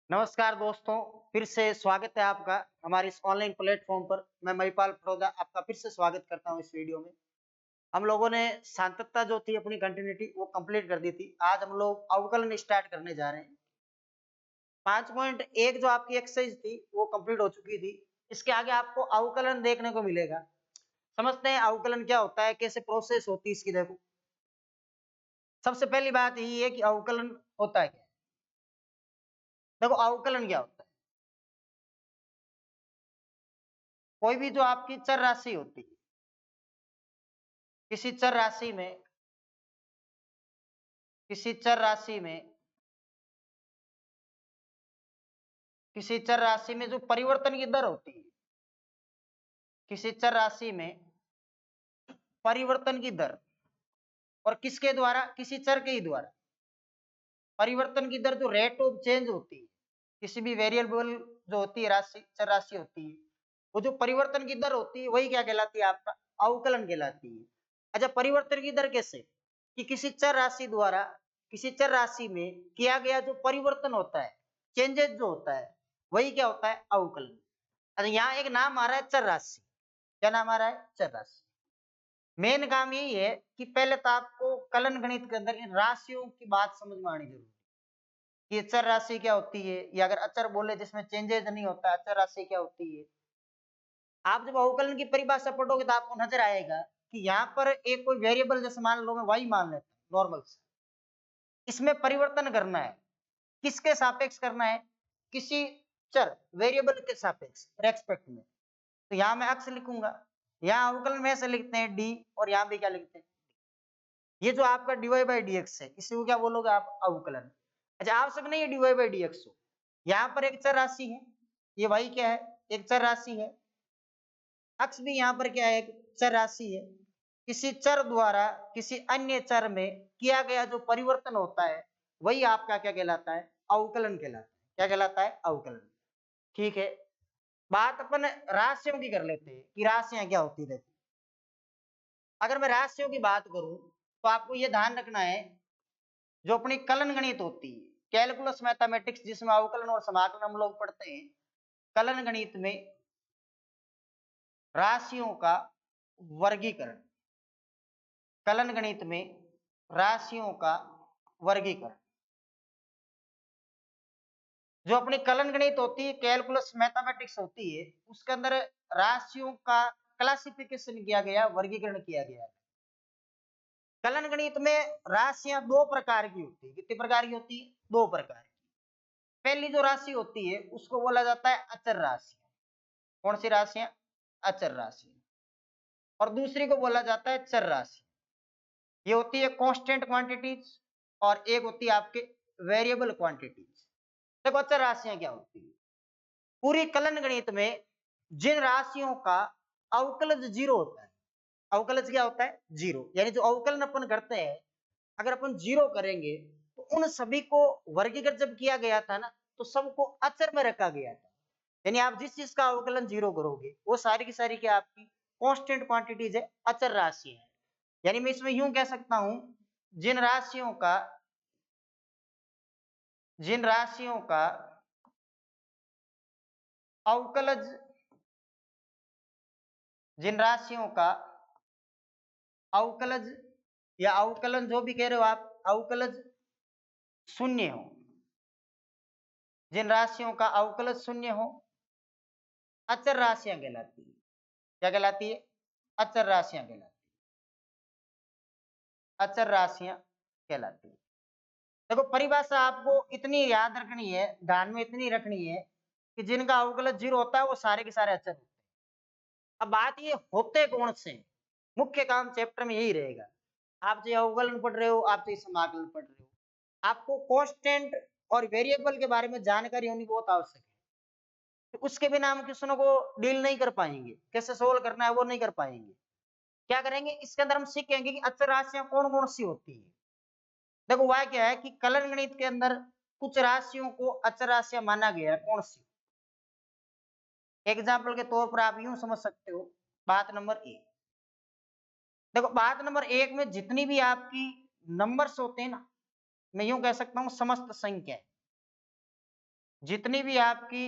नमस्कार दोस्तों, फिर से स्वागत है आपका हमारे इस ऑनलाइन प्लेटफॉर्म पर। मैं महिपाल फरोजा आपका फिर से स्वागत करता हूं इस वीडियो में। हम लोगों ने सांतत्ता जो थी अपनी कंटिन्यूटी वो कंप्लीट कर दी थी। आज हम लोग अवकलन स्टार्ट करने जा रहे हैं। 5.1 जो आपकी एक्सरसाइज थी वो कंप्लीट हो चुकी थी। इसके आगे आपको अवकलन देखने को मिलेगा। समझते हैं अवकलन क्या होता है, कैसे प्रोसेस होती है इसकी। देखो, सबसे पहली बात यही है कि अवकलन होता है क्या। देखो, अवकलन क्या होता है, कोई भी जो आपकी चर राशि होती है, किसी चर राशि में किसी चर राशि में किसी चर राशि में जो परिवर्तन की दर होती है, किसी चर राशि में परिवर्तन की दर, और किसके द्वारा, किसी चर के ही द्वारा परिवर्तन की दर जो रेट ऑफ चेंज होती है, किसी भी वेरिएबल जो होती है, राशि चर राशि होती है, वो जो परिवर्तन की दर होती है वही क्या कहलाती है, आपका अवकलन कहलाती है। अच्छा, परिवर्तन की दर कैसे, कि किसी चर राशि द्वारा किसी चर राशि में किया गया जो परिवर्तन होता है, चेंजेस जो होता है, वही क्या होता है, अवकलन। अच्छा, यहाँ एक नाम आ रहा है चर राशि। क्या नाम आ रहा है, चर राशि। मेन काम यही है कि पहले तो आपको कलन गणित के अंदर इन राशियों की बात समझ में आनी जरूरी है कि ये चर राशि क्या होती है, या अगर अचर बोले जिसमें चेंजेस नहीं होता, अचर राशि क्या होती है। आप जब अवकलन की परिभाषा पढ़ोगे तो आपको नजर आएगा कि यहाँ पर एक कोई वेरिएबल, जैसे मान लो मैं वाई मान लेता हूं नॉर्मल से, इसमें परिवर्तन करना है, किसके सापेक्ष करना है, किसी चर वेरिएबल के सापेक्ष रेस्पेक्ट में। तो यहाँ मैं अक्स लिखूंगा, यहाँ अवकलन में ऐसे लिखते हैं डी, और यहाँ भी क्या लिखते हैं, ये जो आपका dy बाई डी एक्स है, इसी को क्या बोलोगे आप, अवकलन। अच्छा, आवश्यक नहीं है dy बाई डी एक्स हो, यहाँ पर एक चर राशि है, ये y क्या है, एक चर राशि है, अक्स भी यहाँ पर क्या है, एक चर राशि है। किसी चर द्वारा किसी अन्य चर में किया गया जो परिवर्तन होता है वही आपका क्या कहलाता है, अवकलन कहलाता है। क्या कहलाता है, अवकलन। ठीक है, बात अपन राशियों की कर लेते हैं कि राशियां क्या होती है। अगर मैं राशियों की बात करूं तो आपको यह ध्यान रखना है, जो अपनी कलन गणित होती है, कैलकुलस मैथमेटिक्स, जिसमें अवकलन और समाकलन हम लोग पढ़ते हैं, कलन गणित में राशियों का वर्गीकरण, कलन गणित में राशियों का वर्गीकरण, जो अपनी कलन गणित होती है, कैलकुलस मैथमेटिक्स होती है, उसके अंदर राशियों का क्लासिफिकेशन किया गया, वर्गीकरण किया गया। कलन गणित में राशियां दो प्रकार की होती है। कितनी प्रकार की होती है, दो प्रकार की। पहली जो राशि होती है उसको बोला जाता है अचर राशि। कौन सी राशियां, अचर राशि। और दूसरी को बोला जाता है चर राशि। ये होती है कांस्टेंट क्वांटिटीज, और एक होती है आपके वेरिएबल क्वांटिटीज। देखो, अचर राशियां क्या होती है, पूरी कलन गणित में जिन राशियों का अवकलज जीरो होता है, अवकलज क्या होता है, जीरो, यानी जो अवकलन अपन करते हैं अगर अपन जीरो करेंगे तो उन सभी को वर्गीकृत जब किया गया था ना, तो सबको अचर में रखा गया था। यानी आप जिस चीज का अवकलन जीरो करोगे वो सारी की सारी क्या आपकी कांस्टेंट क्वांटिटीज है, अचर राशि है। यानी मैं इसमें यूं कह सकता हूं, जिन राशियों का जिन राशियों का अवकलज जिन राशियों का अवकलज या अवकलन, जो भी कह रहे हो आप, अवकलज शून्य हो, जिन राशियों का अवकलज शून्य हो, अचर राशियां कहलाती है। क्या कहलाती है, अचर राशियां कहलाती है, अचर राशियां कहलाती है। देखो, परिभाषा आपको इतनी याद रखनी है, ध्यान में इतनी रखनी है कि जिनका अवकलज जीरो होता है वो सारे के सारे अचर होते हैं। अब बात ये होते कौन से, मुख्य काम चैप्टर में यही रहेगा। आप जो अवकलन पढ़ रहे हो, आप जो समाकलन पढ़ रहे हो, आपको कांस्टेंट और वेरिएबल के बारे में जानकारी होनी बहुत आवश्यक है। तो उसके बिना हम क्वेश्चनों को डील नहीं कर पाएंगे, कैसे सोल्व करना है वो नहीं कर पाएंगे। क्या करेंगे, इसके अंदर हम सीखेंगे कि अचर राशियां कौन कौन सी होती है। देखो, वह क्या है कि कलन गणित के अंदर कुछ राशियों को अचर राशियां माना गया है। कौन सी, एग्जाम्पल के तौर पर आप यूं समझ सकते हो, बात नंबर एक। देखो, बात नंबर एक में जितनी भी आपकी नंबर्स होते हैं ना, मैं यूं कह सकता हूं समस्त संख्या, जितनी भी आपकी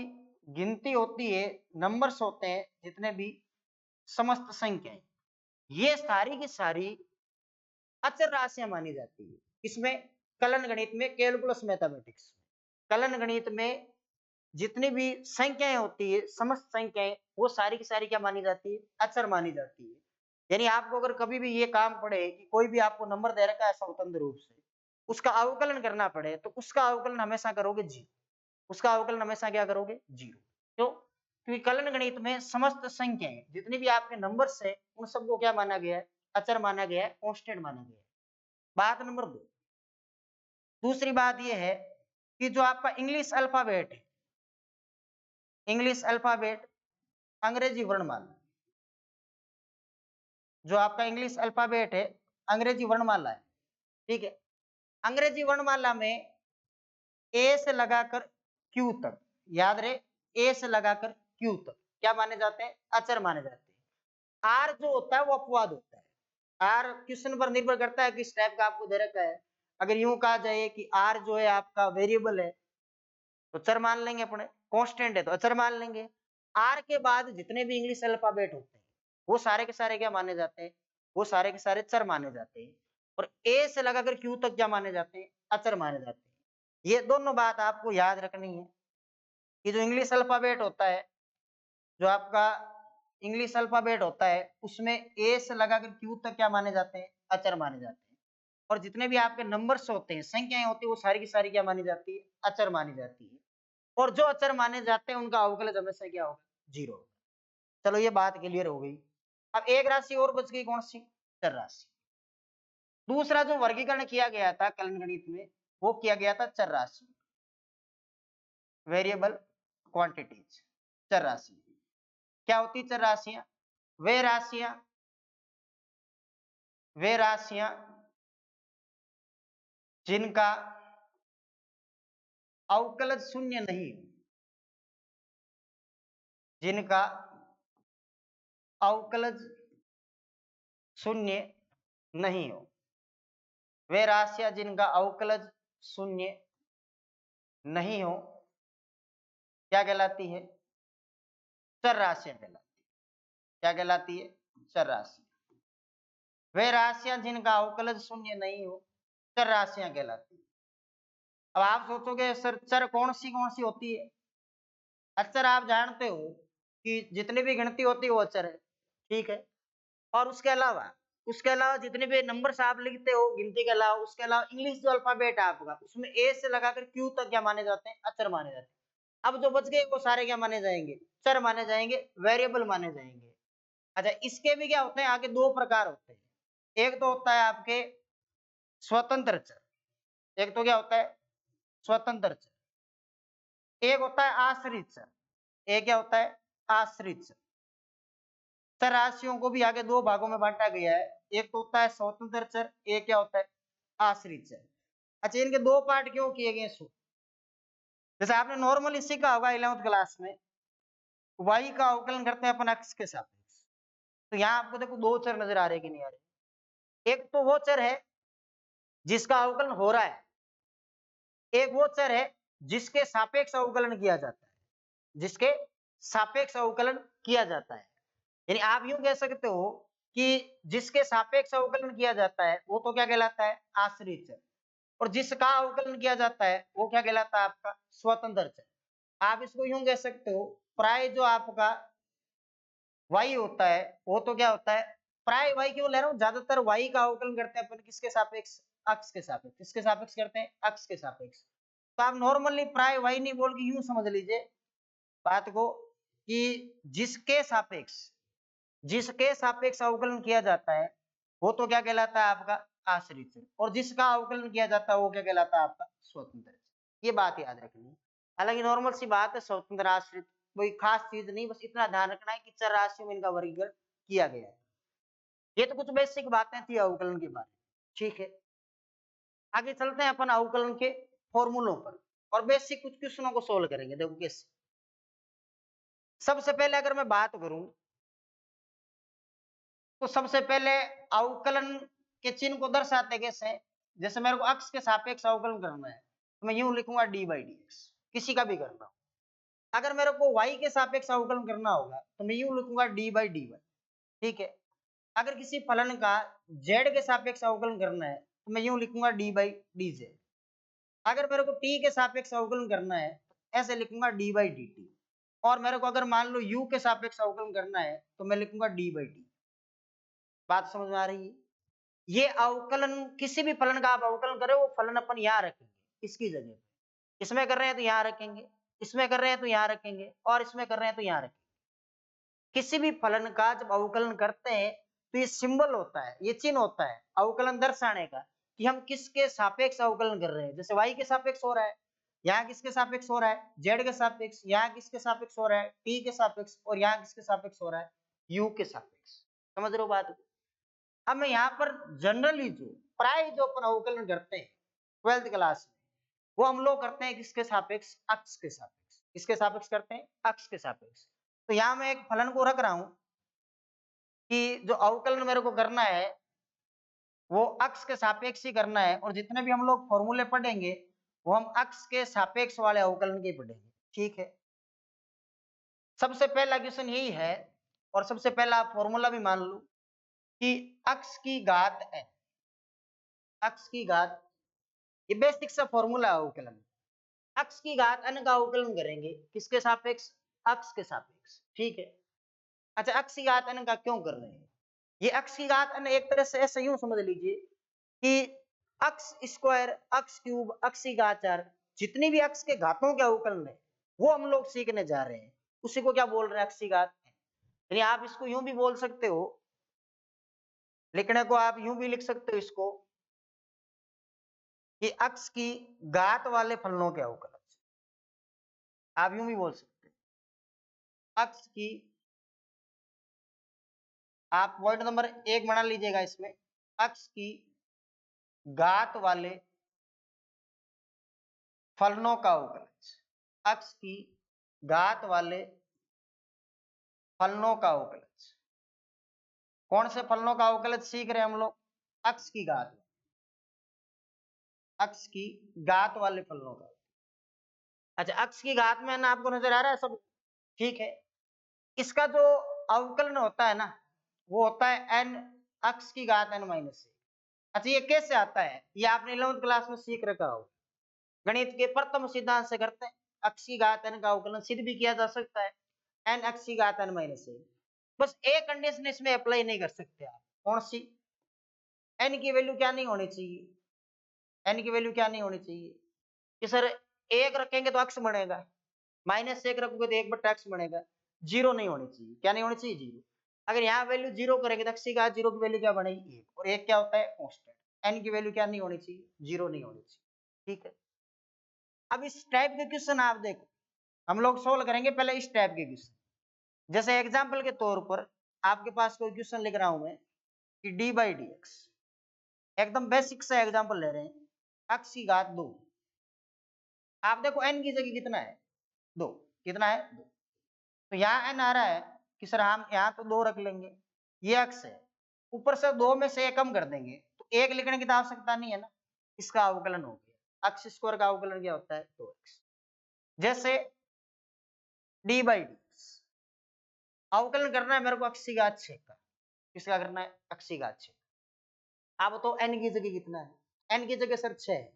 गिनती होती है, नंबर्स होते हैं, जितने भी समस्त संख्याएं, ये सारी की सारी अचर राशियां मानी जाती है। किसमें? कलन गणित में, कैलकुलस मैथमेटिक्स में। कलन गणित में जितनी भी संख्याएं होती है, समस्त संख्याएं, वो सारी की सारी क्या मानी जाती है? अचर मानी जाती है। यानी आपको अगर कभी भी ये काम पड़े कि कोई भी आपको नंबर दे रखा है स्वतंत्र रूप से, उसका अवकलन करना पड़े, तो उसका अवकलन हमेशा करोगे जीरो। उसका अवकलन हमेशा क्या करोगे? जीरो। क्यों? क्योंकि कलन गणित में समस्त संख्याएं, जितने भी आपके नंबर्स है, उन सबको क्या माना गया है? अचर माना गया है, कांस्टेंट माना गया है। बात नंबर 2। दूसरी बात यह है कि जो आपका इंग्लिश अल्फाबेट है, इंग्लिश अल्फाबेट, अंग्रेजी वर्णमाला, जो आपका इंग्लिश अल्फाबेट है, अंग्रेजी वर्णमाला है, ठीक है। अंग्रेजी वर्णमाला में ए से लगाकर क्यू तक, याद रहे, ए से लगाकर क्यू तक क्या माने जाते हैं? अचर माने जाते हैं। आर जो होता है वो अपवाद होता है। आर क्वेश्चन पर निर्भर करता है किस टाइप का आपको दे रखा है। अगर यूं कहा जाए कि आर जो है आपका वेरिएबल है, तो चर मान लेंगे अपने, कांस्टेंट है तो अचर मान लेंगे। आर के बाद जितने भी इंग्लिश अल्फाबेट होते हैं, वो सारे के सारे क्या माने जाते हैं? वो सारे के सारे चर माने जाते हैं। और ए से लगाकर क्यू तक क्या माने जाते हैं? अचर माने जाते हैं। ये दोनों बात आपको याद रखनी है कि जो इंग्लिश अल्फाबेट होता है, जो आपका इंग्लिश अल्फाबेट होता है, उसमें ए से लगाकर क्यू तक क्या माने जाते हैं? अचर माने जाते हैं। और जितने भी आपके नंबर्स होते हैं, संख्याएं होती है, वो सारी की सारी क्या मानी जाती है? अचर मानी जाती है। और जो अचर माने जाते हैं, उनका अवकलज हमेशा क्या होगा? जीरो होगा। चलो ये बात क्लियर हो गई। अब एक राशि और बच गई, कौन सी? चर राशि। दूसरा जो वर्गीकरण किया गया था कलन गणित में, वो किया गया था चर राशि, वेरिएबल क्वांटिटीज। चर राशि क्या होती? चर राशियां वे राशियां, वे राशियां जिनका अवकलज शून्य नहीं, जिनका अवकलज शून्य नहीं हो, वे राशियां जिनका अवकलज शून्य नहीं हो, क्या कहलाती है? चर राशियां कहलाती है। क्या कहलाती है? चर राशि। वे राशियां जिनका अवकलज शून्य नहीं हो, चर राशियां कहलाती है। अब आप सोचोगे सर चर कौन सी होती है? अचर आप जानते हो कि जितनी भी गिनती होती है वो अचर है, ठीक है। और उसके अलावा जितने भी नंबर्स आप लिखते हो गिनती के अलावा, उसके अलावा इंग्लिश जो अल्फाबेट है आपका, उसमें ए से लगाकर क्यू तक क्या माने जाते हैं? अचर माने जाते हैं। अब जो बच गए वो सारे क्या माने जाएंगे? चर माने जाएंगे, वेरिएबल माने जाएंगे। अच्छा, इसके भी क्या होते हैं? आगे दो प्रकार होते हैं। एक तो होता है आपके स्वतंत्र चर, एक तो क्या होता है? स्वतंत्र चर। एक होता है आश्रित चर। एक क्या होता है? आश्रित चर। चर राशियों को भी आगे दो भागों में बांटा गया है। एक तो होता है स्वतंत्र चर, एक क्या होता है? आश्रित चर। अच्छा, इनके दो पार्ट क्यों किए गए? सो जैसे आपने नॉर्मली सीखा होगा 11th क्लास में, y का अवकलन करते हैं अपन x के सापेक्ष। तो यहाँ आपको देखो दो चर नजर आ रहे कि नहीं आ रहे? एक तो वो चर है जिसका अवकलन हो रहा है, एक वो चर है जिसके सापेक्ष अवकलन किया जाता है, जिसके सापेक्ष अवकलन किया जाता है। यानी आप यूं कह सकते हो कि जिसके सापेक्ष अवकलन किया जाता है वो तो क्या कहलाता है? आश्रित चर। और जिसका अवकलन किया जाता है वो क्या कहलाता है? आपका स्वतंत्र चर। आप इसको यूं कह सकते हो, प्राय जो आपका y होता है वो तो क्या होता है? प्राय y क्यों ले रहा हूं? ज्यादातर y का अवकलन करते हैं अपन किसके सापेक्ष? अक्ष के सापेक्ष। किसके सापेक्ष करते हैं? अक्ष के सापेक्ष। तो आप नॉर्मली प्राय y नहीं बोल के यूं समझ लीजिए बात को कि जिसके सापेक्ष अवकलन किया जाता है वो तो क्या कहलाता है? आपका आश्रित चर। और जिसका अवकलन किया जाता है वो क्या कहलाता है? आपका स्वतंत्र चर। ये बात याद रखनी है। हालांकि नॉर्मल सी बात है, स्वतंत्र आश्रित कोई खास चीज नहीं, बस इतना ध्यान रखना है कि चर राशियों में इनका वर्गीकरण किया गया है। ये तो कुछ बेसिक बातें थी अवकलन के बारे में, ठीक है। आगे चलते हैं अपन अवकलन के फॉर्मूलों पर और बेसिक कुछ क्वेश्चनों को सोल्व करेंगे। देखो कैसे। सबसे पहले अगर मैं बात करूं तो सबसे पहले अवकलन के चिन्ह को दर्शाते कैसे? जैसे मेरे को अक्ष के सापेक्ष अवकलन करना है तो मैं यूं लिखूंगा डी बाई डी एक्स। किसी का भी करना हो। अगर मेरे को y के सापेक्ष अवकलन करना होगा तो मैं यूं लिखूंगा d/dy, ठीक है। अगर किसी फलन का z के सापेक्ष अवकलन करना है तो मैं यूं लिखूंगा d/dz। अगर मेरे को t के सापेक्ष अवकलन करना है तो ऐसे लिखूंगा d/dt। और मेरे को अगर मान लो u के सापेक्ष अवकलन करना है तो मैं लिखूंगा d/d। बात समझ में आ रही है? ये अवकलन किसी भी फलन का आप अवकलन करें वो फलन अपन यहाँ रखेंगे इसकी जगह पे। इसमें कर रहे हैं तो यहाँ रखेंगे, इसमें कर रहे हैं तो यहाँ रखेंगे, और इसमें कर रहे हैं तो यहाँ रखेंगे। किसी भी फलन का जब अवकलन करते हैं तो ये सिंबल होता है, ये चिन्ह होता है अवकलन दर्शाने का कि हम किसके सापेक्ष अवकलन कर रहे हैं। जैसे y के सापेक्ष हो रहा है, यहाँ किसके सापेक्ष हो रहा है, z के सापेक्ष, यहाँ किसके सापेक्ष हो रहा है, t के सापेक्ष, और यहाँ किसके सापेक्ष हो रहा है, u के सापेक्ष। समझ रहे हो बात? अब मैं यहाँ पर जनरली जो प्राय जो अपन अवकलन करते हैं 12th क्लास में, वो हम लोग करते हैं किसके सापेक्ष, अक्ष के सापेक्ष। किसके सापेक्ष करते हैं, अक्ष के सापेक्ष। तो यहाँ मैं एक फलन को रख रहा हूं कि जो अवकलन मेरे को करना है वो अक्ष के सापेक्ष ही करना है, और जितने भी हम लोग फॉर्मूले पढ़ेंगे वो हम अक्ष के सापेक्ष वाले अवकलन के पढ़ेंगे, ठीक है। सबसे पहला क्वेश्चन यही है, और सबसे पहला फॉर्मूला भी मान लो कि अक्ष की घात n, अक्ष की घात, ये बेसिक सा फॉर्मूला है अवकलन। अक्ष की घात n का अवकलन करेंगे किसके सापेक्ष, अक्ष के सापेक्ष, ठीक है। अच्छा, अक्ष की घात n का क्यों कर रहे हैं? ये अक्ष की घात n एक तरह से ऐसे यूं समझ लीजिए कि अक्ष स्क्वायर, अक्ष क्यूब, अक्ष की घात 4, जितनी भी अक्ष के घातों के अवकलन है वो हम लोग सीखने जा रहे हैं। उसी को क्या बोल रहे हैं, अक्ष की घात n। यानी आप इसको यूं भी बोल सकते हो, लिखने को आप यूं भी लिख सकते हो इसको कि अक्ष की घात वाले फलनों के अवकलन। आप यूं भी बोल सकते हो अक्ष की, आप पॉइंट नंबर 1 बना लीजिएगा इसमें, अक्ष की घात वाले फलनों का अवकलन। अक्ष की घात वाले फलनों का अवकलन। कौन से फलनों का अवकलन सीख रहे हैं हम लोग, अक्ष की घात, अक्ष की घात वाले फलनों का। अच्छा, अक्ष की घात में ना आपको नजर आ रहा है सब, ठीक है। इसका जो अवकलन होता है ना वो होता है n अक्ष की घात n माइनस 1। अच्छा, ये कैसे आता है, ये आपने 11th क्लास में सीख रखा हो, गणित के प्रथम सिद्धांत से करते हैं। अक्ष की घात n का अवकलन सिद्ध भी किया जा सकता है, n अक्ष की घात n माइनस 1। बस एक कंडीशन इसमें अप्लाई नहीं कर सकते आप, कौन सी, n की वैल्यू क्या नहीं होनी चाहिए, n की वैल्यू क्या नहीं होनी चाहिए कि सर 1 रखेंगे तो अक्ष बनेगा, -1 रखोगे तो 1/x बनेगा, 0 नहीं होनी चाहिए। क्या नहीं होनी चाहिए, 0। अगर यहाँ वैल्यू 0 करेंगे तो अक्ष की घात 0 की वैल्यू क्या बनेगी, 1, और 1 क्या होता है, कांस्टेंट। n की वैल्यू क्या नहीं होनी चाहिए, 0 नहीं होनी चाहिए, ठीक है। अब इस टाइप के क्वेश्चन आप देखो, हम लोग सोल्व करेंगे पहले इस टाइप के क्वेश्चन। जैसे एग्जाम्पल के तौर पर आपके पास कोई क्वेश्चन लिख रहा हूं मैं कि d/dx, एकदम बेसिक सा एग्जाम्पल ले रहे हैं, अक्ष की घात 2। आप देखो n की जगह कितना है, 2, कितना है, 2। तो यहाँ n आ रहा है कि सर हम यहाँ तो 2 रख लेंगे, ये अक्ष है, ऊपर से 2 में से 1 कम कर देंगे तो 1 लिखने की तो आवश्यकता नहीं है ना, इसका अवकलन हो गया। अक्ष स्क्वायर का अवकलन क्या होता है, 2x। जैसे d/dx अवकलन करना है मेरे को अक्ष की घात 6 का, किसका करना है, अक्ष की घात 6। आप बताओ n की जगह कितना है, n की जगह सर 6 है,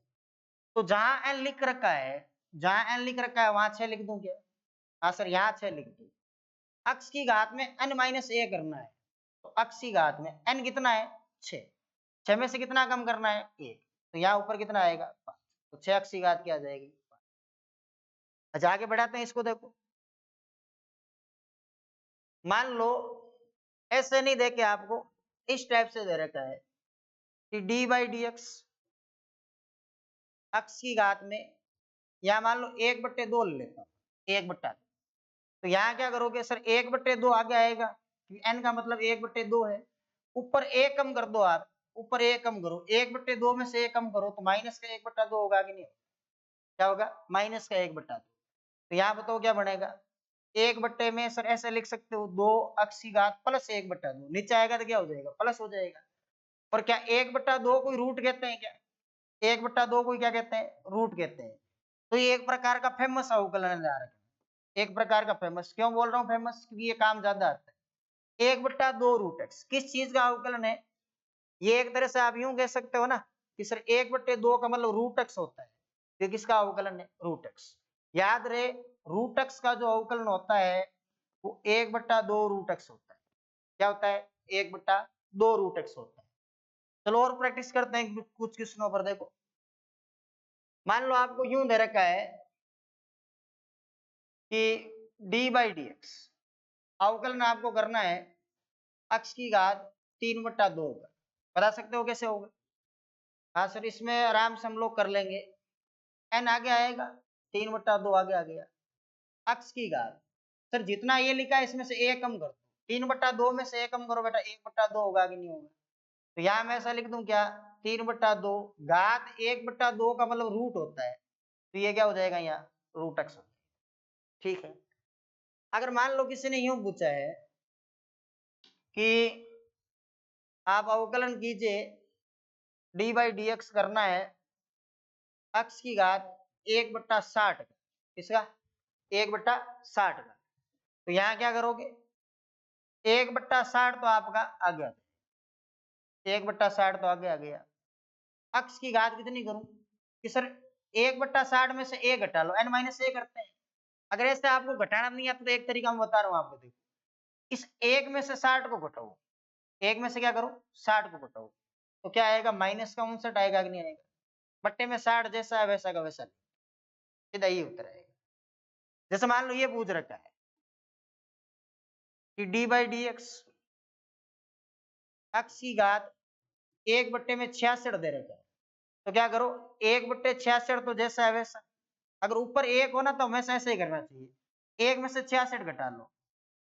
तो जहां n लिख रखा है, जहां n लिख रखा है वहां 6 लिख दूं क्या, हाँ सर यहाँ 6 लिख दूं। अक्ष की घात में n माइनस a करना है, तो अक्ष की घात में n कितना है, 6, 6 में से कितना कम करना है, 1, तो यहाँ ऊपर कितना आएगा, 5, तो 6 अक्ष की घात क्या आ जाएगी, 5। अच्छा, आगे बढ़ाते हैं इसको, देखो मान लो ऐसे नहीं देके आपको इस टाइप से दे रखा है कि d/dx अक्ष की घात में, यहाँ मान लो 1/2 ले लेता हूँ, 1/2, तो यहाँ क्या करोगे सर, 1/2 आगे आएगा क्योंकि n का मतलब 1/2 है, ऊपर 1 कम कर दो आप, ऊपर 1 कम करो, 1/2 में से 1 कम करो तो माइनस का 1/2 होगा कि नहीं, क्या होगा, माइनस का 1/2। तो यहाँ बताओ क्या बनेगा, 1 में सर ऐसे लिख सकते हो 2 अक्ष की घात प्लस 1/2, नीचे आएगा तो क्या हो जाएगा, प्लस हो जाएगा। और क्या 1/2 कोई रूट कहते हैं क्या, 1/2 को क्या कहते हैं, रूट कहते हैं। तो ये एक प्रकार का फेमस अवकलन है, एक प्रकार का फेमस। क्यों बोल रहा हूँ फेमस? क्योंकि ये काम ज्यादा आता है। 1/2 रूट एक्स किस चीज का अवकलन है? ये एक तरह से आप यूं कह सकते हो ना कि सर 1/2 का मतलब रूट एक्स होता है। ये किसका अवकलन है? Root x. याद रहे रूट एक्स का जो अवकलन होता है वो 1/2 रूट एक्स होता है। क्या होता है? 1/2 रूट एक्स होता है। चलो और प्रैक्टिस करते हैं कुछ क्वेश्चनों पर। देखो मान लो आपको यूं दे रखा है कि d/dx अवकलन आपको करना है x की घात 3/2 का। बता सकते हो कैसे होगा? हाँ सर इसमें आराम से हम लोग कर लेंगे। n आगे आएगा, 3/2 आगे आ गया, x की घात। सर जितना ये लिखा है इसमें से a कम कर दो, 3/2 में से a कम करो बेटा, 1/2 होगा कि नहीं होगा? तो यहाँ मैं ऐसा लिख दूं क्या, 3/2 घात 1/2 का मतलब रूट होता है, तो ये क्या हो जाएगा यहाँ रूट एक्स। ठीक है। अगर मान लो किसी ने यूं पूछा है कि आप अवकलन कीजिए d/dx करना है x की घात 1/60 का। किसका? 1/60 का। तो यहाँ क्या करोगे, 1/60 तो आपका आ गया, 1/60 तो आगे आ गया। x की घात कितनी करूं कि सर 1/60 में से a घटा लो, n-a करते हैं। अगर ऐसे आपको घटाना नहीं आता तो एक तरीका मैं बता रहा हूँ आपको, देखो इस 1 में से 60 को घटाओ, 1 में से क्या करो 60 को घटाओ, तो क्या आएगा -59 आएगा कि नहीं आएगा? बट्टे में 60 जैसा है वैसा का वैसा, सीधा ही उत्तर आएगा। जैसे मान लो ये पूछ रखा है कि d/dx x की घात 1/66 दे रखा है, तो क्या करो 1/66 तो जैसा है वैसा। अगर ऊपर 1 हो ना तो हमेशा ऐसे ही करना चाहिए, 1 में से 66 घटा लो,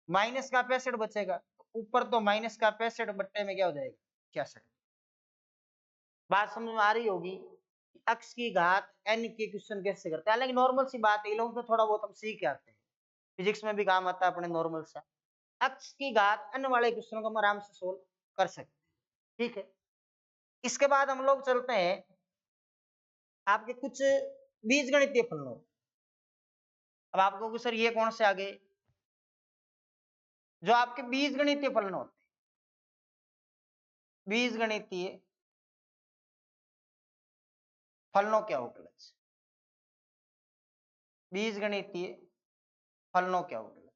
माइनस का 65 बचेगा, तो ऊपर तो माइनस का 65 बट्टे में क्या हो जाएगा 66। बात समझ में आ रही होगी x की घात n के क्वेश्चन कैसे करते हैं। हालांकि नॉर्मल सी बात है, लोग तो थोड़ा बहुत हम सीख के आते हैं, फिजिक्स में भी काम आता है अपने नॉर्मल सा। x की घात n वाले क्वेश्चन को हम आराम से सोल्व कर सकते हैं। ठीक है। इसके बाद हम लोग चलते हैं आपके कुछ बीजगणितीय फलनों। अब आपको सर ये कौन से आ गए, जो आपके बीजगणितीय फलन होते हैं, बीजगणितीय फलनों के अवकलन, बीजगणितीय फलनों के अवकलन।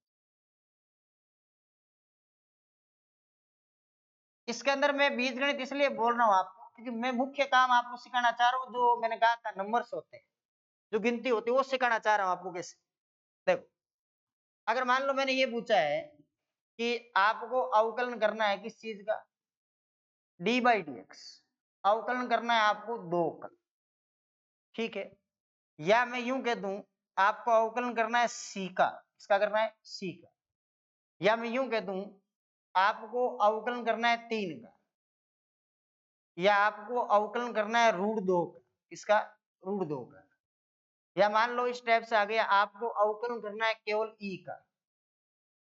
इसके अंदर मैं बीजगणित इसलिए बोल रहा हूं आपको क्योंकि मैं मुख्य काम आपको सिखाना चाह रहा हूं, जो मैंने कहा था नंबर्स होते हैं, जो गिनती होती है वो सिखाना चाह रहा हूं आपको। कैसे? देखो अगर मान लो मैंने ये पूछा है कि आपको अवकलन करना है किस चीज का, d/dx अवकलन करना है आपको 2 का। ठीक है। या मैं यूं कह दूं आपको अवकलन करना है c का। इसका करना है c का। या मैं यूं कह दूं आपको अवकलन करना है 3 का। या आपको अवकलन करना है √2 का। इसका √2 का। या मान लो इस टाइप से आ गया आपको अवकलन करना है केवल e का।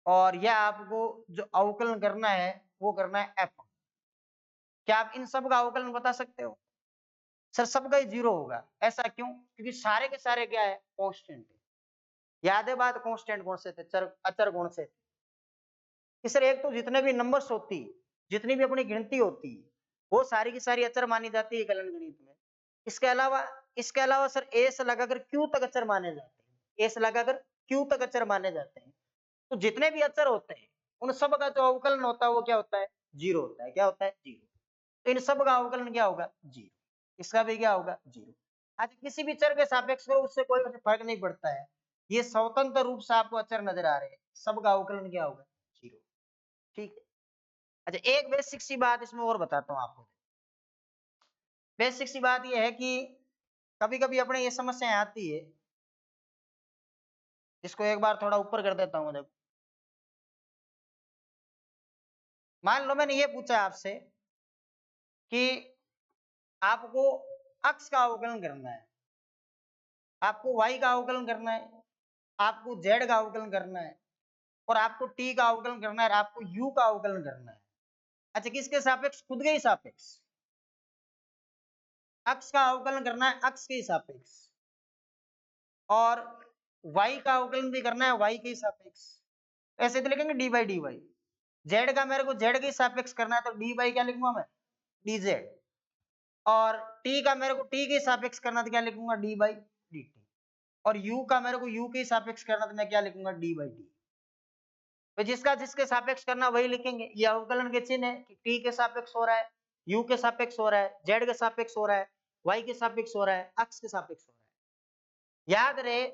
और यह आपको जो अवकलन करना है वो करना है f। क्या आप इन सब का अवकलन बता सकते हो? सर सबका ही 0 होगा। ऐसा क्यों? क्योंकि सारे के सारे क्या है कांस्टेंट है। याद है बात, कांस्टेंट कौन से थे, अचर कौन से थे? कि सर एक तो जितने भी नंबर्स होती है, जितनी भी अपनी गिनती होती है, वो सारी की सारी अचर मानी जाती है कलन गणित में। इसके अलावा सर ए से लगाकर क्यू तक अचर माने जाते हैं, ए से लगाकर क्यू तक अचर माने जाते हैं। तो जितने भी अचर होते हैं उन सब का जो अवकलन होता है वो क्या होता है 0 होता है। क्या होता है 0। तो इन सब का अवकलन क्या होगा 0। इसका भी क्या होगा 0। आज किसी भी चर के सापेक्ष में उससे कोई फर्क नहीं पड़ता है, ये स्वतंत्र रूप से आपको अचर नजर आ रहे हैं, सब का अवकलन क्या होगा 0। ठीक है। अच्छा एक बेसिक सी बात इसमें और बताता हूँ आपको। बेसिक सी बात यह है कि कभी कभी अपने ये समस्याएं आती है, इसको एक बार थोड़ा ऊपर कर देता हूं। देखो मान लो मैंने ये पूछा आपसे कि आपको x का अवकलन करना है, आपको y का अवकलन करना है, आपको z का अवकलन करना है, और आपको t का अवकलन करना है, और आपको u का अवकलन करना है। अच्छा किसके सापेक्ष? खुद के ही सापेक्ष। x का अवकलन करना है x के ही सापेक्ष। और y का अवकलन भी करना है y के सापेक्ष, ऐसे तो लिखेंगे d by d y. Z का मेरे को जेड के सापेक्ष करना है तो डी बाई क्या लिखूंगा मैं, डी जेड। और t का मेरे को t के सापेक्ष करना तो क्या लिखूंगा, डी बाई डी टी। और u का मेरे को u के सापेक्ष करना तो मैं क्या लिखूंगा, डी बाई डी। तो जिसका जिसके सापेक्ष करना वही लिखेंगे। ये अवकलन के चिन्ह है कि t के सापेक्ष हो रहा है, u के सापेक्ष हो रहा है, z के सापेक्ष हो रहा है, y के सापेक्ष हो रहा है, अक्ष के सापेक्ष हो रहा है। याद रहे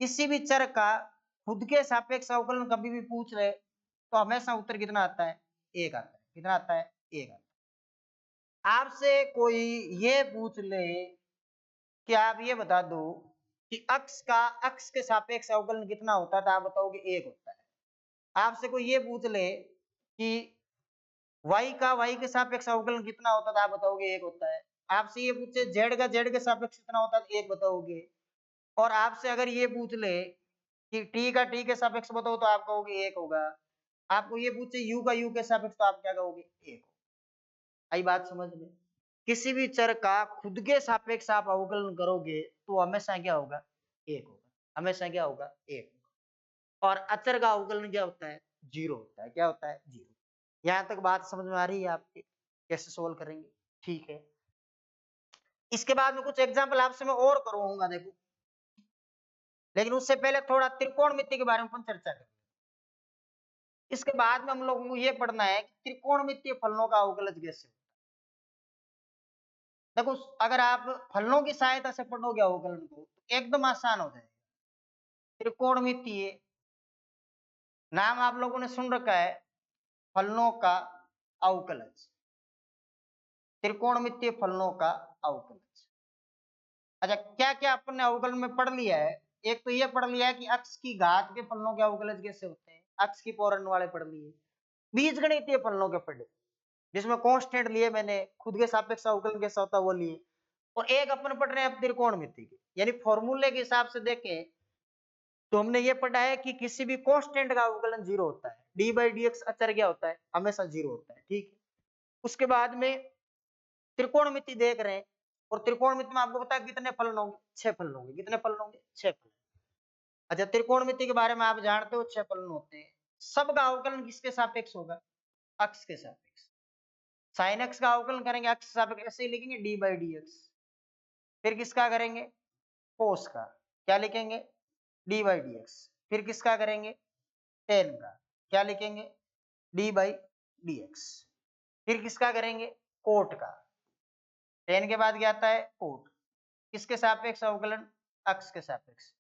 किसी भी चर का खुद के सापेक्ष अवकलन कभी भी पूछ रहे तो हमेशा उत्तर कितना आता है, एक आता है। कितना आता है, एक आता है। आपसे कोई ये पूछ ले कि आप ये बता दो कि अक्ष का अक्ष के सापेक्ष अवकलन कितना होता है, तो आप बताओगे एक होता है। आपसे कोई ये पूछ ले कि y का y के सापेक्ष अवकलन कितना होता है, तो आप बताओगे एक होता है। आपसे ये पूछे z का z के सापेक्ष कितना होता है, तो एक बताओगे। और आपसे अगर ये पूछ ले कि t का t के सापेक्ष बताओ, तो आप कहोगे एक होगा। आपको ये पूछे u का u के सापेक्ष, तो आप क्या कहोगे, एक होगा। आई बात समझ में। किसी भी चर का खुद के सापेक्ष आप अवकलन करोगे तो हमेशा क्या होगा, एक होगा। हमेशा क्या होगा, एक होगा। और अचर का अवकलन क्या होता है, जीरो होता है। क्या होता है, जीरो। यहां तक बात समझ में आ रही है आपके, कैसे सोल्व करेंगे, ठीक है। इसके बाद में कुछ एग्जाम्पल आपसे मैं और करवाऊंगा, देखो। लेकिन उससे पहले थोड़ा त्रिकोणमिति के बारे में अपन चर्चा करें। इसके बाद में हम लोगों को ये पढ़ना है कि त्रिकोणमितीय फलनों का अवकलज कैसे होता है। देखो अगर आप फलनों की सहायता से पढ़ोगे अवकलन को तो एकदम आसान हो जाएगा। त्रिकोणमितीय नाम आप लोगों ने सुन रखा है, फलनों का अवकलज। त्रिकोणमितीय फलनों का अवकलज। अच्छा, क्या क्या अपन ने अवकलन में पढ़ लिया है। एक तो ये पढ़ लिया है कि अक्ष की घात के फलनों के अवकलज कैसे होते हैं, अक्ष की पौरण वाले पढ़ लिए। बीजगणितीय फलनों के पढ़े, जिसमें कांस्टेंट लिए मैंने, खुद के सापेक्ष अवकलन कैसा होता है वो लिए। और एक अपन पढ़ रहे हैं अब त्रिकोणमिति के, यानी फॉर्मूले के हिसाब से देखें तो हमने ये पढ़ा है कि किसी भी कांस्टेंट का अवकलन जीरो होता है। डी बाई डी एक्स अचर क्या होता है, हमेशा जीरो होता है, ठीक है। उसके बाद में त्रिकोणमिति देख रहे हैं, और त्रिकोणमिति में आपको पता है कितने फलन होंगे, 6 फलन होंगे। कितने फलन होंगे, 6 फलन। अच्छा, त्रिकोणमिति के बारे में आप जानते हो 6 फलन होते हैं। सबका अवकलन किसके सापेक्ष होगा, अक्ष के सापेक्ष। साइन एक्स का अवकलन करेंगे अक्ष के सापेक्ष, ऐसे ही लिखेंगे डी बाई डी एक्स। फिर किसका करेंगे, कोस का, क्या लिखेंगे, डी बाई डी एक्स। फिर किसका करेंगे, टेन का, क्या लिखेंगे, डी बाई डी एक्स। फिर किसका करेंगे, कोट का। टेन के बाद क्या आता है, कोट। किसके सापेक्ष अवकलन, अक्ष के सापेक्ष।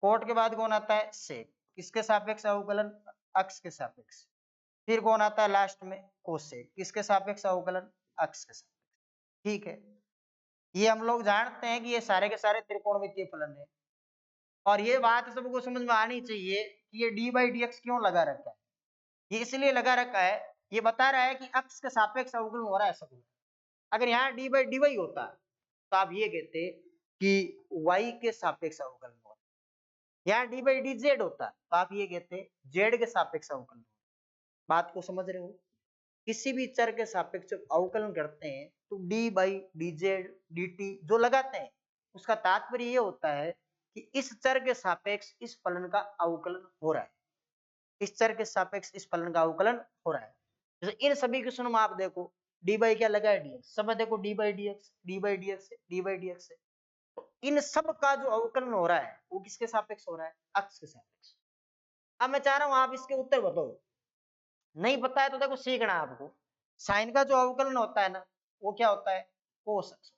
कोट के बाद कौन आता है, सेक। किसके सापेक्ष अवकलन, अक्ष के सापेक्ष। फिर कौन आता है लास्ट में, कोसेक। किसके सापेक्ष अवकलन, अक्ष के सापेक्ष, ठीक है। ये हम लोग जानते हैं कि ये सारे के सारे त्रिकोणमितीय फलन है। और ये बात सबको समझ में आनी चाहिए कि ये डी बाई डी एक्स क्यों लगा रखा है। ये इसलिए लगा रखा है, ये बता रहा है कि अक्ष के सापेक्ष अवकलन हो रहा है सब। अगर यहाँ डी बाई डी वाई होता तो आप ये कहते कि y के सापेक्ष अवकलन हो रहा है। यहाँ डी बाई डी जेड होता तो आप ये कहते z के सापेक्ष अवकलन हो रहा है। बात को समझ रहे हो। किसी भी चर के सापेक्ष अवकलन करते हैं तो D by D Z D T जो लगाते हैं, उसका तात्पर्य ये होता है कि इस चर के सापेक्ष इस फलन का अवकलन हो रहा है। इस चर के सापेक्ष इस फलन का अवकलन हो रहा है। जैसे इन सभी क्वेश्चन में आप देखो डी बाई क्या लगा है, डी एक्स। सब में देखो D by D x, d by D x, d by D x है। तो इन सब का जो अवकलन हो रहा है वो किसके सापेक्ष हो रहा है, अक्ष के सापेक्ष। अब मैं चाह रहा हूं आप इसके उत्तर बताओ। नहीं पता है तो देखो सीखना आपको। साइन का जो अवकलन होता है ना, वो क्या होता है, कोस एक्स।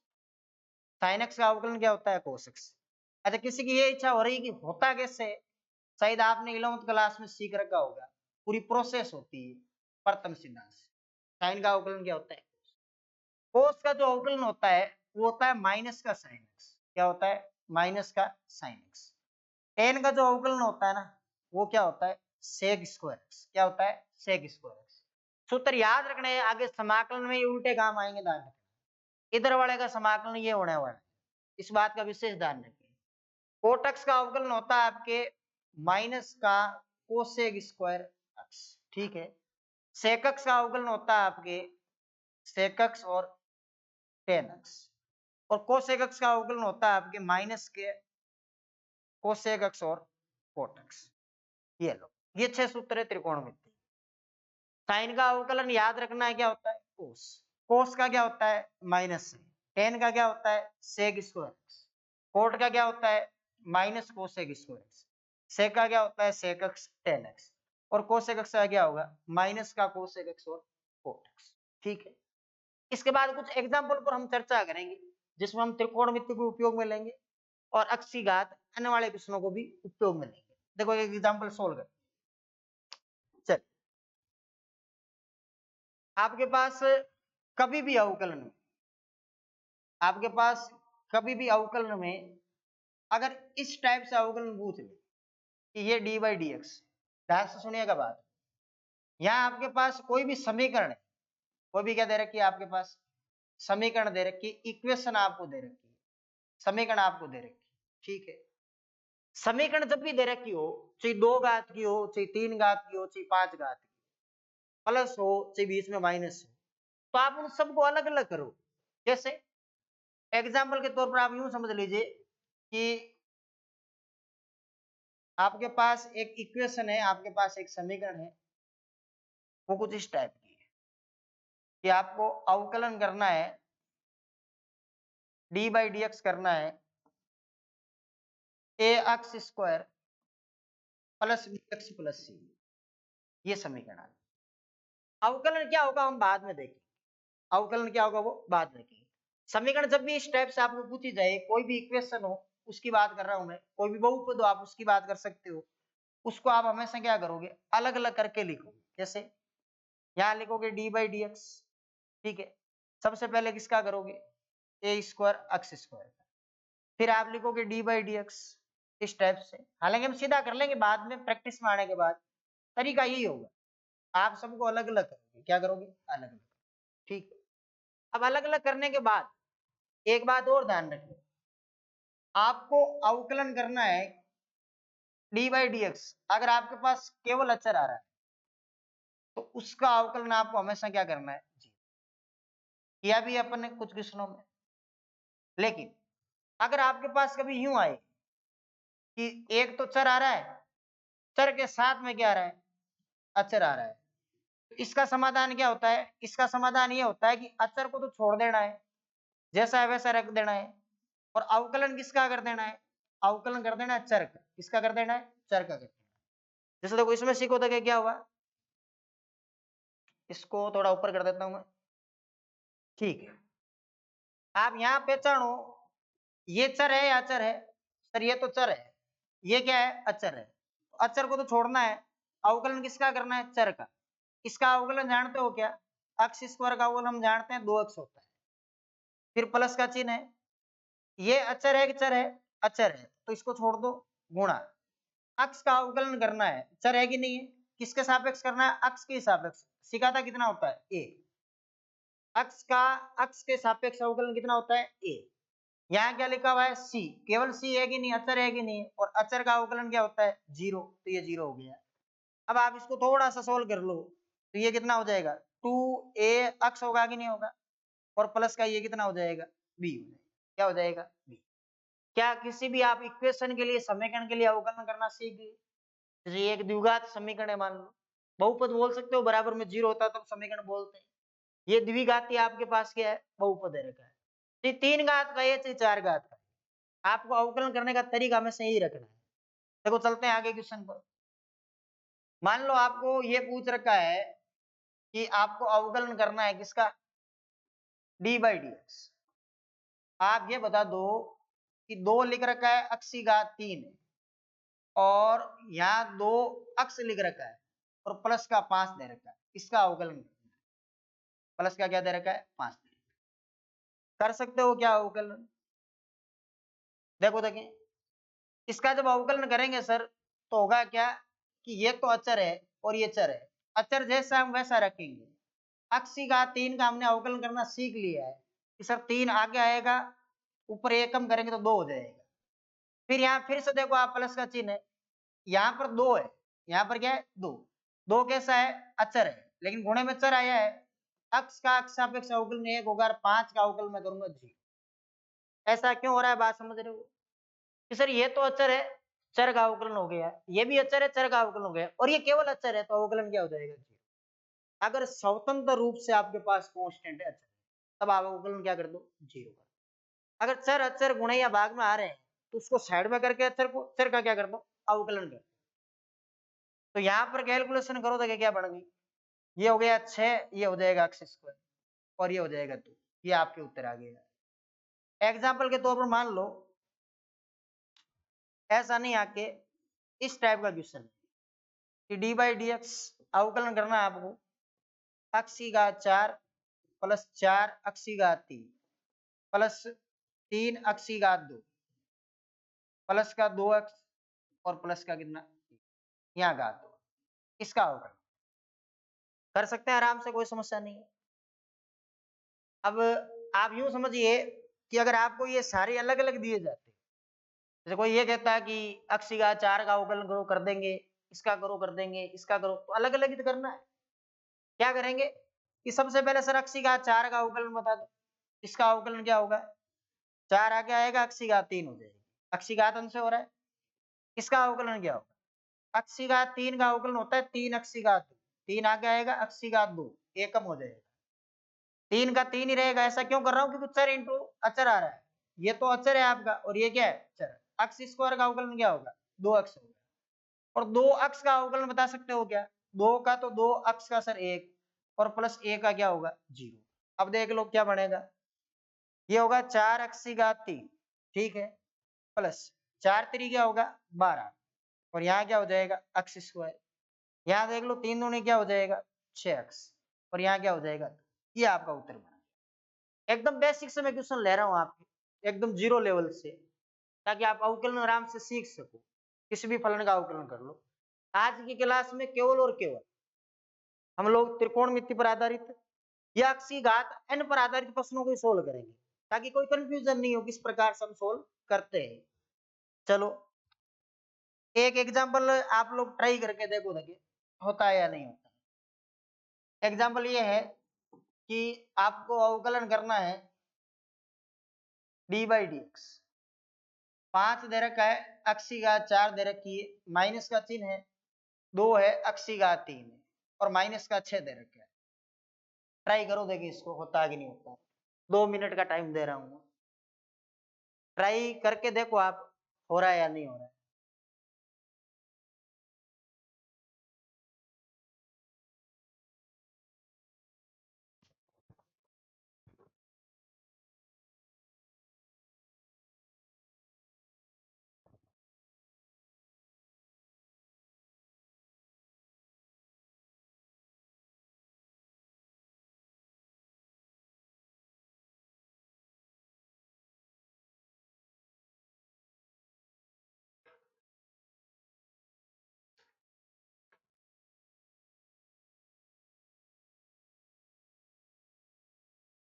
साइन एक्स का अवकलन क्या होता है, कोस एक्स। अच्छा, किसी की ये इच्छा हो रही कि होता कैसे, शायद आपने 11वीं क्लास में सीख रखा होगा। पूरी प्रोसेस होती है प्रथम सिद्धांत से। साइन का अवकलन क्या होता है, कोस का जो अवकलन होता है वो होता है माइनस का साइन एक्स। क्या होता है, माइनस का साइन एक्स। टेन का जो अवकलन होता है ना, वो क्या होता है, सेक स्क्वायर एक्स। क्या होता है, सेक स्क्वायर एक्स। सूत्र याद रखना है, आगे समाकलन में ये उल्टे काम आएंगे, ध्यान रखना। इधर वाले का समाकलन ये होने वाला है, इस बात का विशेष ध्यान रखिए। कोट एक्स का अवकलन होता है आपके माइनस का कोसेक स्क्वायर एक्स, ठीक है। सेक एक्स का अवकलन होता है आपके सेक एक्स और टेन एक्स। और कोसेक एक्स का अवकलन होता है आपके माइनस के कोसेक एक्स और कोट एक्स। ये लो, ये 6 सूत्र है त्रिकोणमिति। साइन का अवकलन याद रखना है, क्या होता है कोस। कोस का क्या होता है माइनस से। टेन का क्या होता है सेक स्क्वायर एक्स। कोट का क्या होता है माइनस कोसेक स्क्वायर एक्स। सेक का क्या होता है सेक एक्स टेन एक्स। और कोसेक एक्स का क्या होगा माइनस का कोसेक एक्स और कोट एक्स। ठीक है, इसके बाद कुछ एग्जाम्पल पर हम चर्चा करेंगे जिसमें हम त्रिकोणमिति को उपयोग में लेंगे और अक्षीघात आने वाले प्रश्नों को भी उपयोग में लेंगे। देखो एक एग्जाम्पल सोल्व कर। चल, आपके पास कभी भी अवकलन में, आपके पास कभी भी अवकलन में अगर इस टाइप से अवकलन पूछ ले कि ये डी बाई डी एक्स, ध्यान से सुनिएगा बात। यहाँ आपके पास कोई भी समीकरण है, कोई भी क्या दे रखी है आपके पास समीकरण दे रखी है, इक्वेशन आपको दे रखी है, समीकरण आपको दे रखी है। ठीक है, समीकरण जब भी दे रखी हो, चाहे 2 घात की हो, चाहे 3 घात की हो, चाहे 5 घात की, प्लस हो चाहे बीच में माइनस हो, तो आप उन सबको अलग अलग करो। जैसे एग्जाम्पल के तौर पर आप यूं समझ लीजिए कि आपके पास एक इक्वेशन है, आपके पास एक समीकरण है, वो कुछ इस टाइप की है कि आपको अवकलन करना है, डी बाई डी एक्स करना है A X square plus B X plus C, ये समीकरण है। अवकलन क्या होगा हम बाद में देखेंगे, अवकलन क्या होगा वो बाद में देखेंगे। समीकरण जब भी इस टाइप से आपको पूछी जाए, कोई भी इक्वेशन हो उसकी बात कर रहा हूं मैं, कोई भी बहुपद हो आप उसकी बात कर सकते हो, उसको आप हमेशा क्या करोगे अलग अलग करके लिखोगे। जैसे यहाँ लिखोगे डी बाई डी एक्स, ठीक है, सबसे पहले किसका करोगे ए स्क्वायर एक्स स्क्वायर, फिर आप लिखोगे डी बाई डी एक्स इस टाइप से। हालांकि हम सीधा कर लेंगे बाद में प्रैक्टिस में आने के बाद, तरीका यही होगा, आप सबको अलग अलग करोगे, क्या करोगे अलग अलग। ठीक है, अब अलग अलग करने के बाद एक बात और ध्यान रखिए, आपको अवकलन करना है डी बाई डी एक्स, अगर आपके पास केवल अचर आ रहा है तो उसका अवकलन आपको हमेशा क्या करना है जी, किया भी अपन ने कुछ क्वेश्चनों में। लेकिन अगर आपके पास कभी यूं आए कि एक तो चर आ रहा है, चर के साथ में क्या आ रहा है अचर आ रहा है, तो इसका समाधान क्या होता है, इसका समाधान ये होता है कि अचर को तो छोड़ देना है, जैसा है वैसा रख देना है, और अवकलन किसका कर देना है, अवकलन कर देना है चर का, किसका कर देना है चर का कर देना है। जैसे देखो इसमें सीखो तो क्या हुआ, इसको थोड़ा ऊपर कर देता हूं मैं। ठीक है, आप यहाँ पहचानो ये चर है या अचर है, सर ये तो चर है, ये क्या है अचर है, अचर को तो छोड़ना है, अवकलन किसका करना है चर का। इसका अवकलन जानते हो क्या, एक्स स्क्वायर का अवकलन हम जानते हैं 2x होता है, फिर प्लस का चिन्ह है, ये अचर है कि चर है अचर है, तो इसको छोड़ दो, गुणा अक्ष का अवकलन करना है, चर है कि नहीं है, किसके सापेक्ष करना है अक्ष के सापेक्ष, सीखा था कितना होता है ए, अक्ष का अक्ष के सापेक्ष अवकलन कितना होता है ए। यहाँ क्या लिखा हुआ है सी, केवल सी है कि नहीं अचर है कि नहीं, और अचर का अवकलन क्या होता है जीरो, तो ये जीरो हो गया। अब आप इसको थोड़ा सा सोल्व कर लो तो ये कितना हो जाएगा 2a अक्ष होगा कि नहीं होगा, और प्लस का ये कितना हो जाएगा b हो जाएगा, क्या हो जाएगा b। क्या किसी भी आप इक्वेशन के लिए समीकरण के लिए अवकलन करना सीख गए, जैसे एक द्विघात समीकरण है मान लो, बहुपद बोल सकते हो, बराबर में जीरो होता है तो समीकरण बोलते हैं। ये द्विघाती आपके पास क्या है बहुपद है रखा है, ये 3 घात का है चाहे 4 घात का, आपको अवकलन करने का तरीका हमें सही रखना है। देखो चलते हैं आगे क्वेश्चन पर। मान लो आपको ये पूछ रखा है कि आपको अवकलन करना है किसका डी बाई डी एक्स, आप ये बता दो कि 2 लिख रखा है अक्षी घात 3 है, और यहाँ 2 अक्ष लिख रखा है और प्लस का 5 दे रखा है, इसका अवकलन करना है, प्लस का क्या दे रखा है 5 दे रखा है। कर सकते हो क्या अवकलन, देखो देखें, इसका जब अवकलन करेंगे सर तो होगा क्या कि ये तो अचर है और ये चर है, अचर जैसा हम वैसा रखेंगे। अक्षी का 3 का हमने अवकलन करना सीख लिया है कि सर 3 आगे आएगा, ऊपर एक कम करेंगे तो 2 हो जाएगा। फिर यहाँ फिर से देखो आप प्लस का चिन्ह है, यहाँ पर 2 है, यहाँ पर क्या है 2, 2 कैसा है अचर है, लेकिन गुणे में चर आया है, अक्ष का अक्ष सापेक्ष अवकलन 1 होगा, 5 का अवकलन मैं करूंगा 0। ऐसा क्यों हो रहा है बात समझ रहे हो कि सर ये तो अचर है चर का अवकलन हो गया, ये भी अचर है, चर का अवकलन हो गया, और ये केवल अचर है, तो अवकलन क्या हो जाएगा? जीरो। अगर स्वतंत्र रूप से आपके पास कांस्टेंट है अचर, तब आप अवकलन क्या कर दो? जीरो कर। अगर चर अचर गुणे या भाग में आ रहे हैं तो उसको साइड में करके अचर को चर का क्या कर दो? अवकलन कर। तो यहाँ पर कैलकुलेशन करो तो क्या बन गई? ये हो गया 6, ये हो जाएगा x स्क्वायर, और ये हो जाएगा 2। ये आपके उत्तर आ गया। एग्जाम्पल के तौर पर मान लो ऐसा नहीं आके इस टाइप का क्वेश्चन कि डी बाई डी एक्स अवकलन करना है आपको, x की घात 4 प्लस 4 x की घात 3 प्लस 3 x की घात 2 प्लस का 2x और प्लस का कितना? यहाँ घात 2। इसका अवकलन कर सकते हैं आराम से, कोई समस्या नहीं है। अब आप यूं समझिए कि अगर आपको ये सारे अलग अलग दिए जाते, जैसे कोई ये कहता है कि x की घात 4 का अवकलन करो, कर देंगे, इसका करो कर देंगे, इसका करो, तो अलग अलग ही तो करना है। क्या करेंगे कि सबसे पहले सर x की घात 4 का अवकलन बता दो, इसका अवकलन क्या होगा? 4 आगे आएगा, x की घात 3 हो जाएगी, x की घात अंश हो रहा है, इसका अवकलन क्या होगा? x की घात 3 का अवकलन होता है 3 x की घात 2, 3 आगे आएगा, x की घात 2 एकम हो जाएगा, 3 का 3 ही रहेगा। ऐसा क्यों कर रहा हूं? क्योंकि चर इंटू अचर आ रहा है, ये तो अचर है आपका, और ये क्या है? चर। x स्क्वायर का अवकलन क्या होगा? 2x होगा। और 2x का अवकलन बता सकते हो क्या? 2 का तो 2x का सर 1, और प्लस a का क्या होगा? 0। अब देख लो क्या बनेगा, ये होगा 4x की घात 3, ठीक है, प्लस 4 3 क्या होगा? 12, और यहाँ क्या हो जाएगा? x square. यहाँ देख लो 3 दूनी क्या हो जाएगा? 6x, और यहाँ क्या हो जाएगा? ये आपका उत्तर बना। एकदम बेसिक से मैं क्वेश्चन ले रहा हूँ आपके, एकदम जीरो लेवल से, ताकि आप अवकलन आराम से सीख सको, किसी भी फलन का अवकलन कर लो। आज की क्लास में केवल और केवल हम लोग त्रिकोणमिति पर आधारित या x की घात n पर आधारित प्रश्नों को सोल्व करेंगे, ताकि कोई कंफ्यूजन नहीं हो किस प्रकार से हम सोल्व करते हैं। चलो एक एग्जांपल आप लोग ट्राई करके देखो, देखिए होता है या नहीं होता। एग्जांपल ये है कि आपको अवकलन करना है डी बाई डी एक्स, 5 दे रखा है, x की घात 4 दे रखी है, माइनस का चिन्ह है, 2 है, x की घात 3 है, और माइनस का 6 दे रखा है। ट्राई करो देखिए इसको होता है कि नहीं होता। 2 मिनट का टाइम दे रहा हूँ, ट्राई करके देखो आप हो रहा है या नहीं हो रहा है।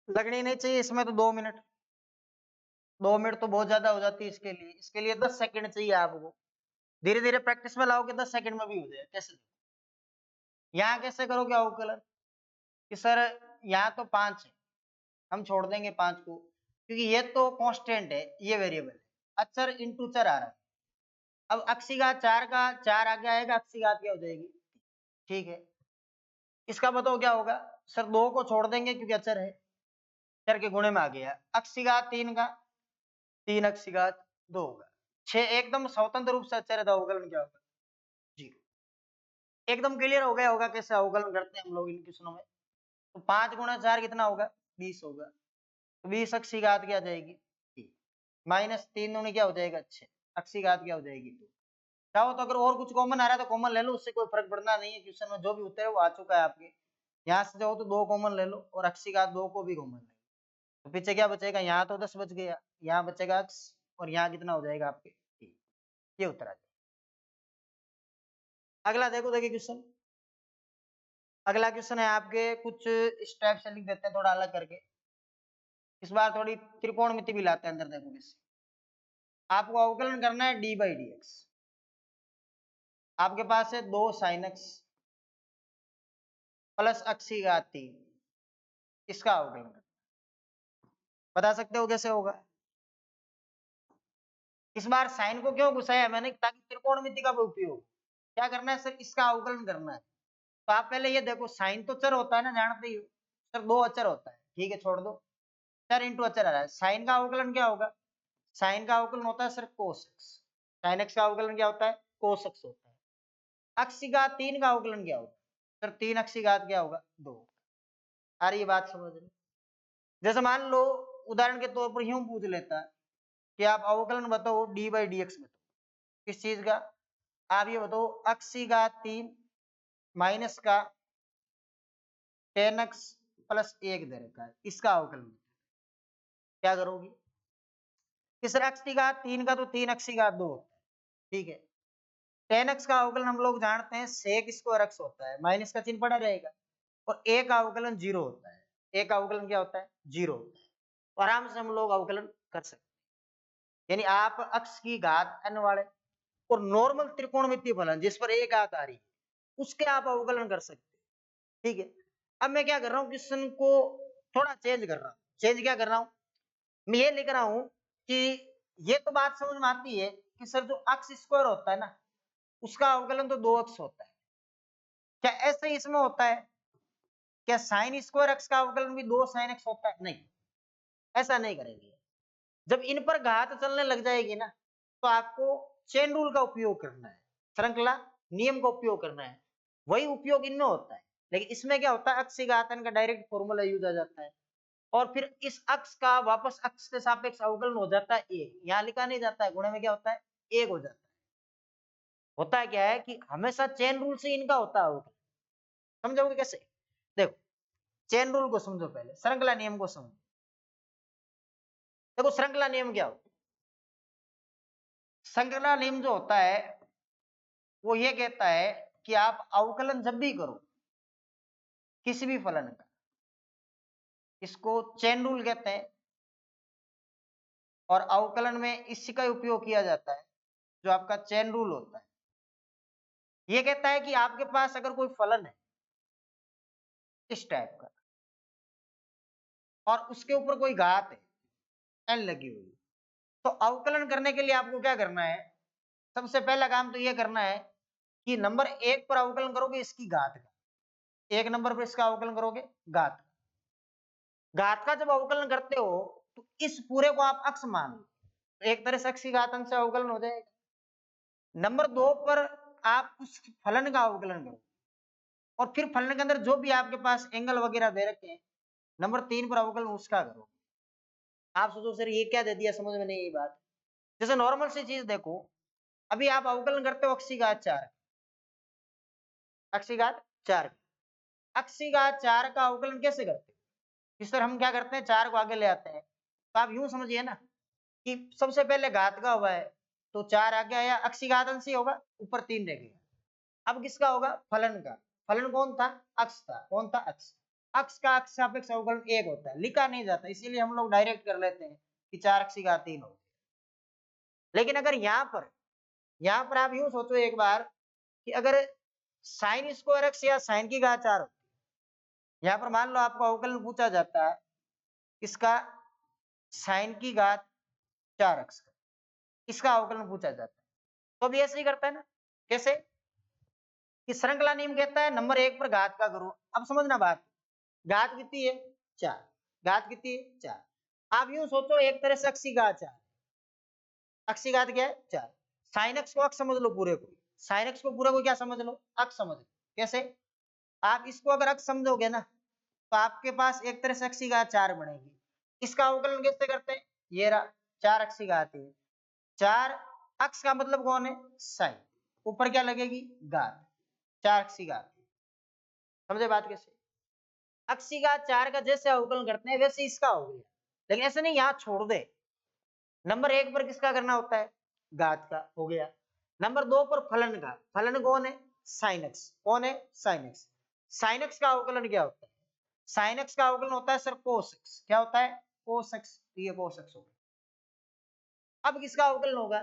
लगनी नहीं चाहिए इसमें तो 2 मिनट, 2 मिनट तो बहुत ज्यादा हो जाती है इसके लिए 10 सेकंड चाहिए आपको। धीरे धीरे प्रैक्टिस में लाओगे 10 सेकंड में भी हो जाए। कैसे? यहाँ कैसे करोगे अवकलन कि सर यहाँ तो 5 है, हम छोड़ देंगे 5 को, क्योंकि ये तो कांस्टेंट है, ये वेरिएबल है, अचर इंटू चर आ रहा है। अब x की घात 4 का 4 आगे आएगा, x की घात क्या हो जाएगी? ठीक है, इसका बताओ क्या होगा? सर 2 को छोड़ देंगे क्योंकि अचर है, चर के गुणे में आ गया, x की घात 3 का 3 x की घात 2 होगा, 6 एकदम स्वतंत्र रूप से अचर है, तो अवकलन क्या होगा? 0। एकदम क्लियर हो गया होगा कैसे अवकलन करते हैं हम लोग इन क्वेश्चनों में। तो 5 गुणा 4 कितना होगा? 20 होगा, तो 20 x की घात क्या आ जाएगी? 3, माइनस 3 दूनी क्या हो जाएगा? 6, x की घात क्या हो जाएगी? 2। चाहो तो अगर और कुछ कॉमन आ रहा है तो कॉमन ले लो, उससे कोई फर्क पड़ना नहीं है, क्वेश्चन में जो भी उत्तर है वो आ चुका है आपके। यहाँ से चाहो तो 2 कॉमन ले लो, और x की घात 2 को भी कॉमन ले लो, तो पीछे क्या बचेगा? यहाँ तो 10 बच गया, यहाँ बचेगा x, और यहाँ कितना हो जाएगा आपके? 3। ये उत्तर आ जाएगा। अगला देखो, देखिए क्वेश्चन, अगला क्वेश्चन है आपके, कुछ इस टाइप से लिख देते हैं थोड़ा अलग करके, इस बार थोड़ी त्रिकोणमिति भी लाते हैं अंदर। देखो किस आपको अवकलन करना है डी बाई डी एक्स, आपके पास है 2 साइन एक्स प्लस x की घात 3, इसका अवकलन बता सकते हो कैसे होगा? इस बार साइन को क्यों घुसाया मैंने, ताकि त्रिकोणमिति का उपयोग क्या करना है सर, इसका अवकलन करना है। तो आप पहले ये देखो, साइन तो चर होता है ना, जानते ही हो सर, दो अचर होता है, ठीक है छोड़ दो, चर इंटू अचर आ रहा है। साइन का अवकलन क्या होगा, साइन का अवकलन होता है sir cos x, sine x का अवकलन क्या होता है, कोस एक्स होता है। अक्ष की घात 3 का अवकलन क्या होगा सर, 3 अक्ष की घात क्या होगा 2। आ रही है बात समझ में। जैसे मान लो उदाहरण के तौर पर यूं पूछ लेता कि आप अवकलन बताओ डी बाई डी एक्स बताओ, किस चीज का, आप ये बताओ अक्ष की घात 3 माइनस का 10x प्लस 1 दे रखा है, इसका अवकलन क्या करोगी। तीसरा अक्ष की घात 3 का तो 3 अक्ष की घात 2 होता है, ठीक है। 10x का अवकलन हम लोग जानते हैं सेक स्क्वायर x होता है, माइनस का चिन्ह पड़ा रहेगा, और a का अवकलन 0 होता है, a का अवकलन क्या होता है 0 होता है। तो आराम से हम लोग अवकलन कर सकते हैं, यानी आप अक्ष की घात n वाले और नॉर्मल त्रिकोणमितीय फलन जिस पर एक घात आ रही है उसके आप अवकलन कर सकते हैं, ठीक है। अब मैं क्या कर रहा हूँ, क्वेश्चन को थोड़ा चेंज कर रहा हूँ, चेंज क्या कर रहा हूँ, मैं ये लिख रहा हूँ कि ये तो बात समझ में आती है कि सर जो अक्ष स्क्वायर होता है ना उसका अवकलन तो 2 अक्ष होता है, क्या ऐसे ही इसमें होता है, क्या साइन स्क्वायर एक्स का अवकलन भी 2 साइन एक्स होता है, नहीं, ऐसा नहीं करेंगे। जब इन पर घात चलने लग जाएगी ना तो आपको चेन रूल का उपयोग करना है, श्रृंखला नियम का उपयोग करना है, वही उपयोग इनमें होता है। लेकिन इसमें क्या होता है, अक्ष की घात n का डायरेक्ट फॉर्मूला यूज आ जाता है, और फिर इस अक्ष का वापस अक्ष के सापेक्ष अवकलन हो जाता है एक, यहाँ लिखा नहीं जाता है, गुणे में क्या होता है एक हो जाता है। होता है क्या है कि हमेशा चेन रूल से इनका होता है अवकलन, समझोगे कैसे, देखो चेन रूल को समझो, पहले श्रृंखला नियम को समझो। देखो श्रृंखला नियम क्या होता है, श्रृंखला नियम जो होता है वो ये कहता है कि आप अवकलन जब भी करो किसी भी फलन का, इसको चेन रूल कहते हैं, और अवकलन में इसी का उपयोग किया जाता है जो आपका चेन रूल होता है। ये कहता है कि आपके पास अगर कोई फलन है इस टाइप का और उसके ऊपर कोई घात है n लगी हुई, तो अवकलन करने के लिए आपको क्या करना है, सबसे पहला काम तो ये करना है कि नंबर 1 पर अवकलन करोगे इसकी घात का, एक नंबर पर इसका अवकलन करोगे घात का। घात का जब अवकलन करते हो तो इस पूरे को आप अक्ष मान लो, तो एक तरह से अक्ष की घात n से अवकलन हो जाएगा। नंबर 2 पर आप उस फलन का अवकलन करो, और फिर फलन के अंदर जो भी आपके पास एंगल वगैरह दे रखे हैं, नंबर 3 पर अवकलन उसका करो। आप सोचो सर ये क्या दे दिया, समझ में नहीं यही बात। जैसे नॉर्मल सी चीज देखो, अभी आप अवकलन करते हो अक्ष की घात 4, अक्ष की घात 4, अक्ष की घात 4 का अवकलन कैसे करते हो, इस तरह हम क्या करते हैं 4 को आगे ले आते हैं, तो आप यूं समझिए ना कि सबसे पहले घात का हुआ है तो 4 आगे आया, अक्ष की घात अंश होगा, ऊपर 3 रह गया। अब किसका होगा, फलन का, फलन कौन था, अक्ष था, कौन था अक्ष, अक्ष का अक्ष सापेक्ष अवकलन 1 होता है, लिखा नहीं जाता, इसीलिए हम लोग डायरेक्ट कर लेते हैं कि 4 अक्ष की घात 3 होती है। लेकिन अगर यहाँ पर आप यूं सोचो एक बार कि अगर साइन स्क्वायर एक्स या साइन की घात 4 होती है, यहाँ पर मान लो आपको अवकलन पूछा जाता है इसका साइन की घात 4 एक्स का, इसका अवकलन पूछा जाता है, तो अभी ऐसे ही करता है ना, कैसे कि श्रृंखला नियम कहता है नंबर 1 पर घात का करो। अब समझना बात, घात कितनी है 4, घात कितनी है 4, आप यूं सोचो एक तरह से अक्ष की घात 4, अक्ष की घात क्या है 4, साइन एक्स को अक्ष समझ लो पूरे को, साइन एक्स को पूरे को क्या समझ लो, अक्ष समझ लो। कैसे, आप इसको अगर अक्ष समझोगे ना तो आपके पास एक तरह से अक्ष की घात 4 बनेगी, इसका अवकलन कैसे करते हैं, ये रहा 4 अक्ष की घात है, 4 अक्ष का मतलब कौन है साइन, ऊपर क्या लगेगी घात, 4 अक्ष की घात, समझे बात कैसे। अक्ष की घात 4 का जैसे अवकलन करते हैं वैसे इसका हो गया, लेकिन ऐसे नहीं यहाँ छोड़ दे, नंबर 1 पर किसका करना होता है घात का, हो गया। नंबर 2 पर फलन का, फलन कौन है साइन एक्स, कौन है साइन एक्स, साइन एक्स का अवकलन क्या होता है, साइन एक्स का अवकलन होता है सर कोस एक्स, क्या होता है कोस एक्स, ये कोस एक्स हो गया। अब किसका अवकलन होगा,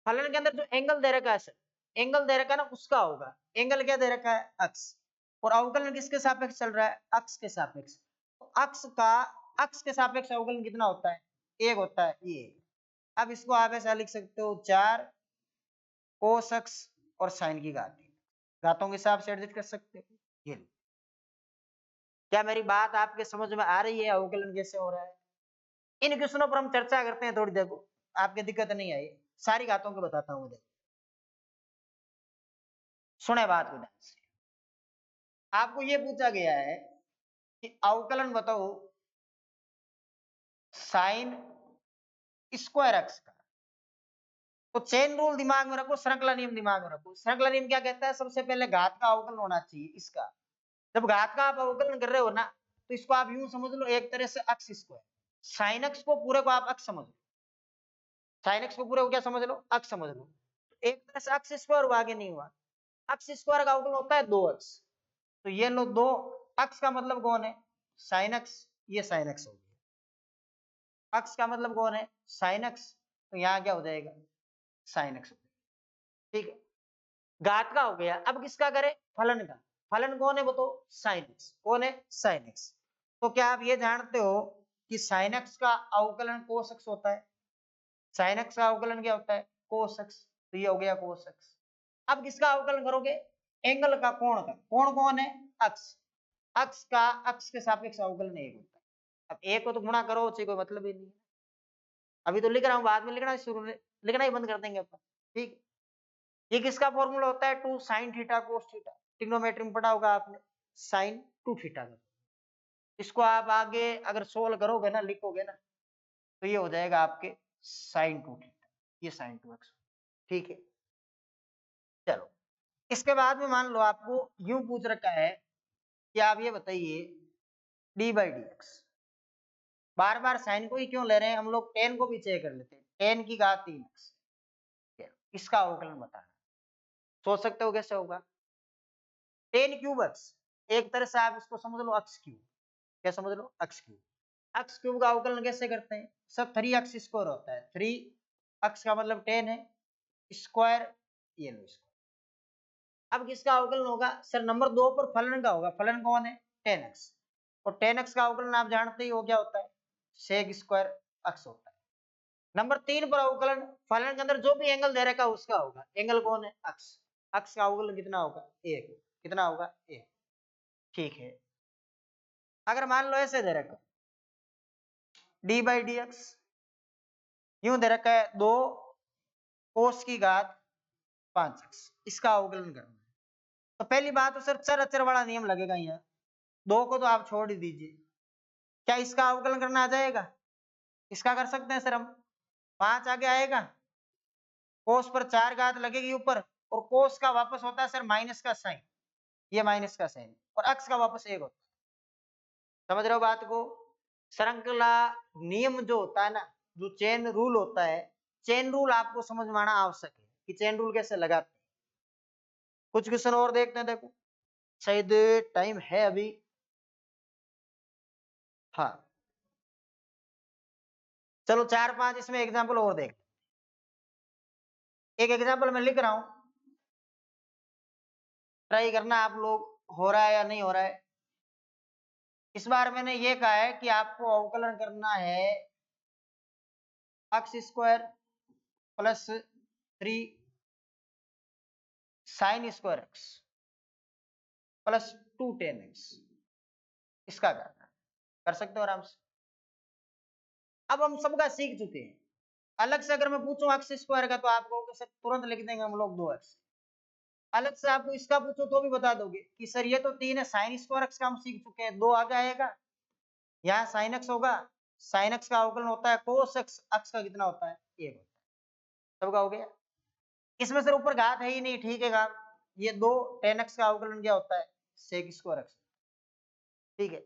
फलन के अंदर जो एंगल दे रखा है सर, एंगल दे रखा है ना उसका होगा, एंगल क्या दे रखा है अक्स, और अवकलन किसके सापेक्ष चल रहा है अक्ष के सापेक्ष, तो अक्ष का अक्ष के सापेक्ष अवकलन कितना होता है 1 होता है ये, अब इसको आप ऐसा लिख सकते हो 4 cos x और साइन की घात 3, घातों के हिसाब से एडजस्ट कर सकते हो। ये लो। क्या मेरी बात आपके समझ में आ रही है? अवकलन कैसे हो रहा है? इन क्वेश्चनों पर हम चर्चा करते हैं थोड़ी देर को, आपके दिक्कत नहीं आई, सारी घातों को बताता हूँ। सुने बात को ध्यान से। आपको ये पूछा गया है कि अवकलन बताओ साइन स्क्वायर एक्स का। तो चेन रूल दिमाग में रखो, श्रृंखला नियम दिमाग में रखो। श्रृंखला नियम क्या कहता है? सबसे पहले घात का अवकलन होना चाहिए इसका। जब घात का आप अवकलन कर रहे हो ना, तो इसको आप यूं समझ लो एक तरह से अक्स स्क्वायर। साइन एक्स को पूरे को आप अक्स समझ लो, साइन एक्स को पूरे को क्या समझ लो? अक्स समझ लो। एक तरह से अक्स स्क्वायर हुआ, आगे नहीं हुआ। अक्स स्क्वायर का अवकलन होता है 2x। तो ये लो 2 अक्स का मतलब कौन है? Sine x. ये साइन एक्स हो गया। अक्स का मतलब कौन है? Sine x. तो यहाँ क्या हो जाएगा? Sine x. ठीक है, घात का हो गया। अब किसका करें? फलन का। फलन कौन है? वो तो साइन एक्स। कौन है? Sine x. तो क्या आप ये जानते हो कि साइन एक्स का अवकलन कोस एक्स होता है? साइन एक्स का अवकलन क्या होता है? Cos x. तो ये हो गया कोस एक्स। अब किसका अवकलन करोगे? एंगल का, कोण का। कोण कौन है? अक्स। अक्स का अक्स के सापेक्ष अवकलन एक होता है। अब एक को तो गुणा करो, उसी कोई मतलब ही नहीं है। अभी तो लिख रहा हूं, बाद में लिखना शुरू लिखना ही बंद कर देंगे अपन। ठीक। ये किसका फॉर्मूला होता है? 2 sin theta cos theta. Trigonometry में पढ़ा होगा आपने, sin 2 थीटा का। इसको आप आगे अगर सोल्व करोगे ना, लिखोगे ना, तो ये हो जाएगा आपके sin 2 थीटा। ये sin 2x। ठीक है, चलो इसके बाद में मान लो आपको यूं पूछ रखा है कि आप ये बताइए d बाई डी एक्स। बार बार साइन को ही क्यों ले रहे हैं? हम लोग टेन को भी चेक कर लेते हैं। टेन की घात 3x, इसका अवकलन बताना। सोच सकते हो कैसे होगा? Ten cube x. एक तरह से आप इसको समझ लो अक्स क्यूब। क्या समझ लो? X cube. अक्स क्यूब का अवकलन कैसे करते हैं? सब 3 अक्स स्क्वायर होता है। 3 अक्स का मतलब 10 है, स्क्वायर ये लो इसको। अब किसका अवकलन होगा? सर नंबर 2 पर फलन का होगा। फलन कौन है? 10x। और 10x का अवकलन आप जानते ही हो क्या होता है? सेक स्क्वायर अक्स होता है। नंबर 3 पर अवकलन फलन के अंदर जो भी एंगल दे रखा है उसका होगा। एंगल कौन है? अक्स। अक्स का अवकलन कितना होगा? 1। कितना होगा? 1। ठीक है, अगर मान लो ऐसे दे रखा डी बाई डी एक्स, यूं दे रखा है 2 कोस की घात 5x, इसका अवकलन करना है। तो पहली बात तो सर चर अचर वाला नियम लगेगा यहाँ। 2 को तो आप छोड़ ही दीजिए। क्या इसका अवकलन करना आ जाएगा? इसका कर सकते हैं सर हम। 5 आगे आएगा, कोस पर 4 घात लगेगी ऊपर, और कोस का वापस होता है सर माइनस का साइन। ये माइनस का साइन, और अक्स का वापस 1 होता है। समझ रहे हो बात को? श्रृंखला नियम जो होता है ना, जो चेन रूल होता है, चेन रूल आपको समझ में आना आवश्यक है कि चेन रूल कैसे लगाते हैं। कुछ क्वेश्चन और देखते हैं। देखो शायद टाइम है अभी। हाँ चलो 4-5 इसमें एग्जाम्पल और देख। एक एग्जाम्पल मैं लिख रहा हूं, ट्राई करना आप लोग, हो रहा है या नहीं हो रहा है। इस बार मैंने ये कहा है कि आपको अवकलन करना है x square plus 3 sine square x plus 2 ten x, इसका करना है। कर सकते हो आराम से। अब हम सबका सीख चुके हैं। अलग से अगर मैं पूछूं एक्स स्क्वायर का, तो आप कहोगे सर तुरंत लिख देंगे हम लोग 2x। अलग से आपको इसका पूछो तो भी बता दोगे कि सर ये तो 3 है, साइन स्क्वायर एक्स का हम सीख चुके हैं, 2 आगे आएगा, यहाँ साइन एक्स होगा। साइन एक्स का अवकलन होता है कोस एक्स, एक्स का कितना होता है? 1 होता है। सबका हो गया। इसमें सर ऊपर घात है ही नहीं, ठीक है घात। ये 2 टेन एक्स का अवकलन क्या होता है? Sec square x. ठीक है,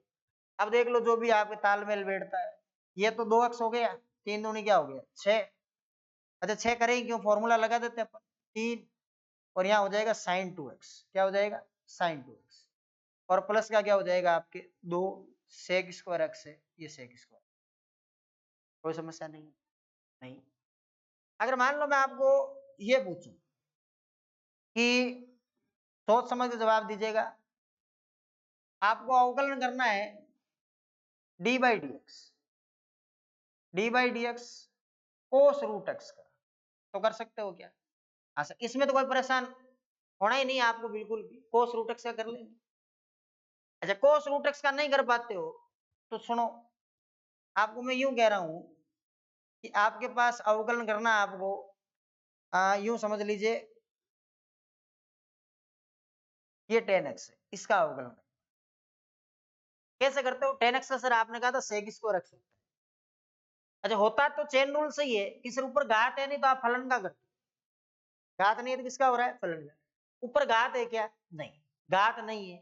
अब देख लो जो भी आपके तालमेल बैठता है। ये तो 2x हो गया, 3 दूनी क्या हो गया? 6। अच्छा 6 करेंगे क्यों? फॉर्मूला लगा देते अपन। 3 और यहाँ हो जाएगा साइन 2x। क्या हो जाएगा? Sign 2x। और प्लस का क्या हो जाएगा आपके? 2 सेक स्क्वायर एक्स है, ये सेक स्क्वायर। कोई समस्या नहीं? नहीं। अगर मान लो मैं आपको ये पूछूं कि सोच समझ के जवाब दीजिएगा, आपको अवकलन करना है d by D x. D by D x cos root x का, तो कर सकते हो क्या? हाँ सर, इसमें तो कोई परेशान होना ही नहीं आपको बिल्कुल भी, कोस रूट एक्स का कर लेंगे। अच्छा, कोस रूट एक्स का नहीं कर पाते हो तो सुनो, आपको मैं यूं कह रहा हूं कि आपके पास अवकलन करना है आपको, यूं समझ लीजिए ये 10x है, इसका अवकलन कैसे करते हो? 10x का सर आपने कहा था सेक स्क्वायर एक्स होता है। अच्छा, होता तो चेन रूल सही है कि सर ऊपर घात है नहीं तो आप फलन का करते, घात नहीं है तो किसका हो रहा है? फलन का। ऊपर घात है क्या? नहीं, घात नहीं है,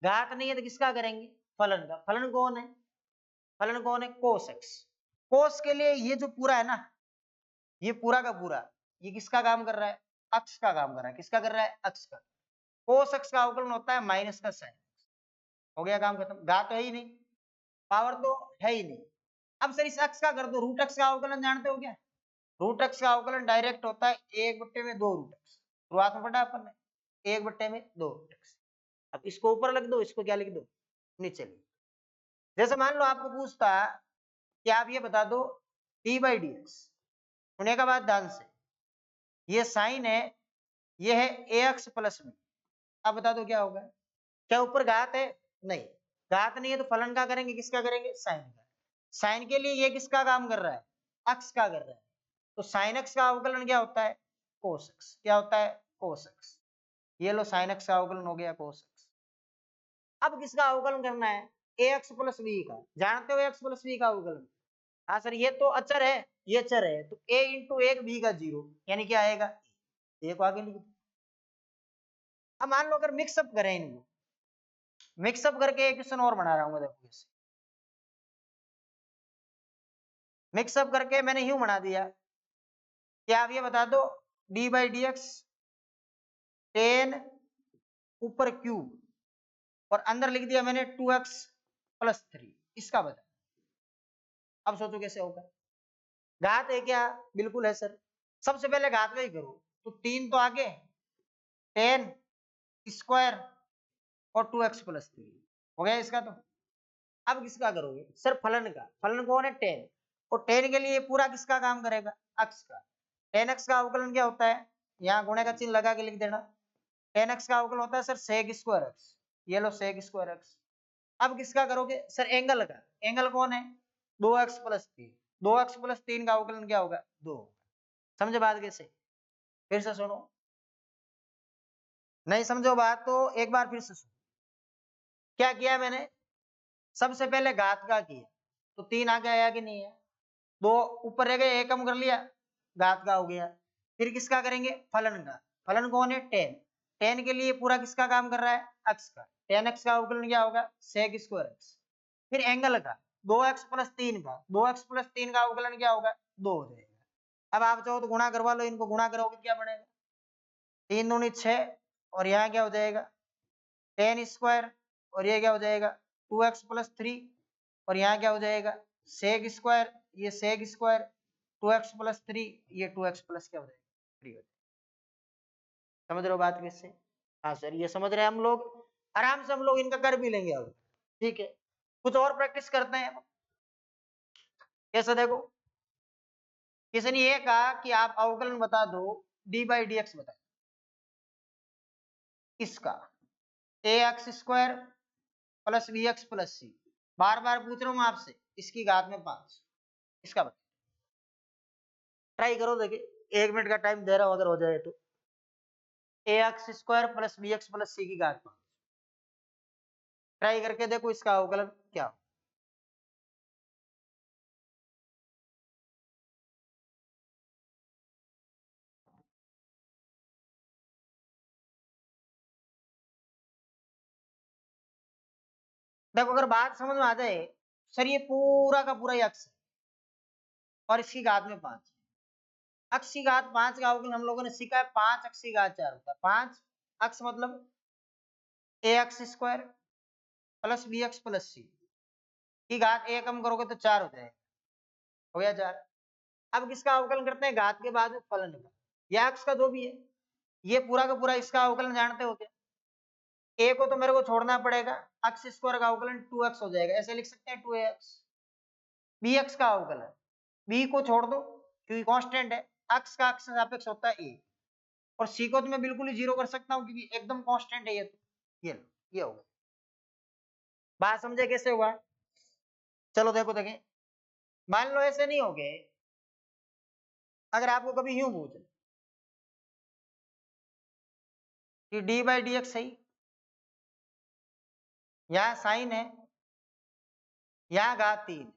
घात नहीं है तो किसका करेंगे? फलन का। फलन कौन है? फलन कौन है? Cos x. कोस के लिए ये जो पूरा है ना, ये पूरा का पूरा ये किसका काम कर रहा है? अक्ष का काम कर रहा है। किसका कर रहा है? अक्ष का। कोस अक्ष का अवकलन होता है माइनस का साइन। हो गया काम खत्म, घात तो है ही नहीं, पावर तो है ही नहीं। अब सर इस अक्ष का कर दो, रूट अक्ष का अवकलन जानते हो क्या? रूट अक्ष का अवकलन डायरेक्ट होता है 1/2 रूट अक्ष। शुरुआत में पढ़ा अपन ने, 1/2 रूट अक्ष। अब इसको ऊपर लिख दो, इसको क्या लिख दो? नीचे लिख। जैसे मान लो आपको पूछता कि आप ये बता दो d/dx, सुनिए का बात ध्यान से, ये साइन है, ये है ax प्लस b। अब बता दो क्या होगा? क्या ऊपर घात है? नहीं, घात नहीं है तो फलन का करेंगे, किसका करेंगे? साइन का। साइन के लिए ये किसका काम कर रहा है? अक्ष का कर रहा है, तो साइन एक्स का अवकलन क्या होता है? Cos x. क्या होता है? Cos x. ये लो साइन एक्स का अवकलन हो गया कोस एक्स। अब किसका अवकलन करना है? ए एक्स प्लस बी का। जानते हो एक्स प्लस बी का अवकलन? हाँ सर, ये तो अचर है, ये चर है, तो a इंटू एक बी का 0 यानी क्या आएगा? ए को आगे लिख दो। अब मान लो अगर मिक्सअप करें इनको, मिक्सअप करके एक क्वेश्चन और बना रहा हूँ, देखो इसे मिक्सअप करके मैंने यूं बना दिया कि आप ये बता दो d/dx 10 ऊपर क्यूब और अंदर लिख दिया मैंने 2x प्लस 3, इसका बता। अब सोचो कैसे होगा? घात है क्या? बिल्कुल है सर। सबसे पहले घात में ही करो, तो 3 तो आगे 10 स्क्वायर और 2x प्लस 3 हो गया इसका। तो अब किसका करोगे? सर फलन का। फलन कौन है? 10, और 10 के लिए पूरा किसका काम करेगा? अक्ष का। 10x का अवकलन क्या होता है? यहाँ गुणे का चिन्ह लगा के लिख देना। 10x का अवकलन होता है सर सेक स्क्वायर एक्स। ये लो सेक स्क्वायर एक्स। अब किसका करोगे? सर एंगल का। एंगल कौन है? 2x plus 3। 2x प्लस 3 का अवकलन क्या होगा? 2। समझे बात कैसे? फिर से सुनो, नहीं समझो बात तो एक बार फिर से सुनो। क्या किया मैंने? सबसे पहले घात का किया, तो 3 आगे आया कि नहीं है? 2 ऊपर रह गए, 1 कम कर लिया, घात का हो गया। फिर किसका करेंगे? फलन का। फलन कौन है? 10। 10 के लिए पूरा किसका काम कर रहा है? अक्ष का। 10x का अवकलन क्या होगा? Sec square x. फिर एंगल का 2x प्लस 3 का। 2x प्लस 3 का अवकलन क्या होगा? 2 हो जाएगा। अब आप चाहो तो गुणा करवा लो, इनको गुणा करोगे क्या बनेगा? 3 दूनी 6, और यहाँ क्या हो जाएगा? 10 स्क्वायर, और ये क्या हो जाएगा? 2x प्लस 3, और यहाँ क्या हो जाएगा? सेक स्क्वायर, ये सेक स्क्वायर 2x प्लस 3, ये 2x प्लस क्या हो जाएगा? 3 हो जाएगा। समझ रहे हो बात कैसे? हाँ सर, ये समझ रहे हैं हम लोग, आराम से हम लोग इनका कर भी लेंगे अब। ठीक है, कुछ और प्रैक्टिस करते हैं। कैसे? देखो, किसी ने ये कहा कि आप अवकलन बता दो d/dx बता इसका ax square plus bx plus c। बार बार पूछ रहा हूँ आपसे, इसकी घात में 5, इसका बता। ट्राई करो, देखिए 1 मिनट का टाइम दे रहा हूं, अगर हो जाए तो। ax square plus bx plus c की घात 5, ट्राई करके देखो इसका अवकलन क्या हो। देखो, अगर बात समझ में आ जाए, सर ये पूरा का पूरा ही अक्ष है और इसकी घात में 5। अक्ष की घात 5 का अवकलन हम लोगों ने सीखा है 5 अक्ष की घात 4 होता है। 5 अक्ष मतलब ax square plus bx plus c की घात a कम करोगे तो 4 हो जाएगा। हो गया 4। अब किसका अवकलन करते हैं? घात के बाद में फलन का, या अक्ष का जो भी है, ये पूरा का पूरा इसका अवकलन जानते हो क्या? a को तो मेरे को छोड़ना पड़ेगा, अक्ष स्क्वायर का अवकलन 2x हो जाएगा, ऐसे लिख सकते हैं 2ax। bx का अवकलन, b को छोड़ दो, क्योंकि कांस्टेंट है, अक्ष का अक्ष से सापेक्ष होता है ए, और सी को तो मैं बिल्कुल ही जीरो कर सकता हूँ क्योंकि एकदम कांस्टेंट है ये। तो ये लो, ये होगा। बात समझे कैसे हुआ? चलो देखो देखें, मान लो ऐसे नहीं हो गए, अगर आपको कभी यूं पूछ कि डी बाई डी एक्स सही, यहाँ साइन है, यहाँ घात 3,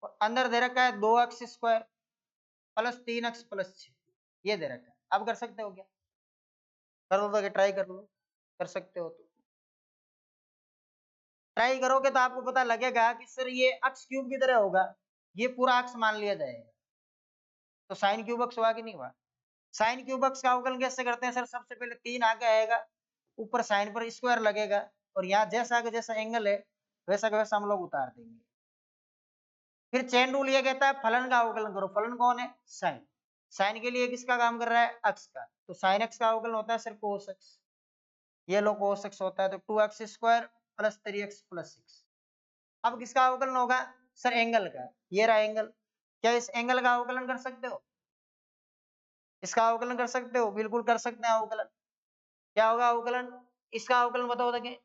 और अंदर दे रखा है 2x square plus 3x plus 6, ये दे रखा है। अब कर सकते हो क्या? कर लो तो, ट्राई कर लो, कर सकते हो तो ट्राई करोगे तो आपको पता लगेगा कि सर ये अक्स क्यूब की तरह होगा, ये पूरा अक्स मान लिया जाएगा। तो साइन क्यूब अक्स हुआ कि नहीं हुआ? साइन क्यूब अक्स का अवकलन कैसे करते हैं सर? सबसे पहले 3 आगे आएगा, ऊपर साइन पर स्क्वायर लगेगा, और यहाँ जैसा आगे जैसा एंगल है वैसा का वैसा हम लोग उतार देंगे। फिर चेन रूल ये कहता है फलन का अवकलन करो। फलन कौन है? साइन। साइन के लिए किसका काम कर रहा है? अक्स का। तो साइन एक्स का अवकलन होता है सर कोस एक्स, ये लो कोस एक्स होता है, तो 2x square plus 3x plus 6। अब किसका अवकलन होगा? सर एंगल का, ये रहा एंगल। क्या इस एंगल का अवकलन कर सकते हो? इसका अवकलन कर सकते हो? बिल्कुल कर सकते हैं अवकलन। क्या होगा अवकलन? इसका अवकलन बताओ देखें।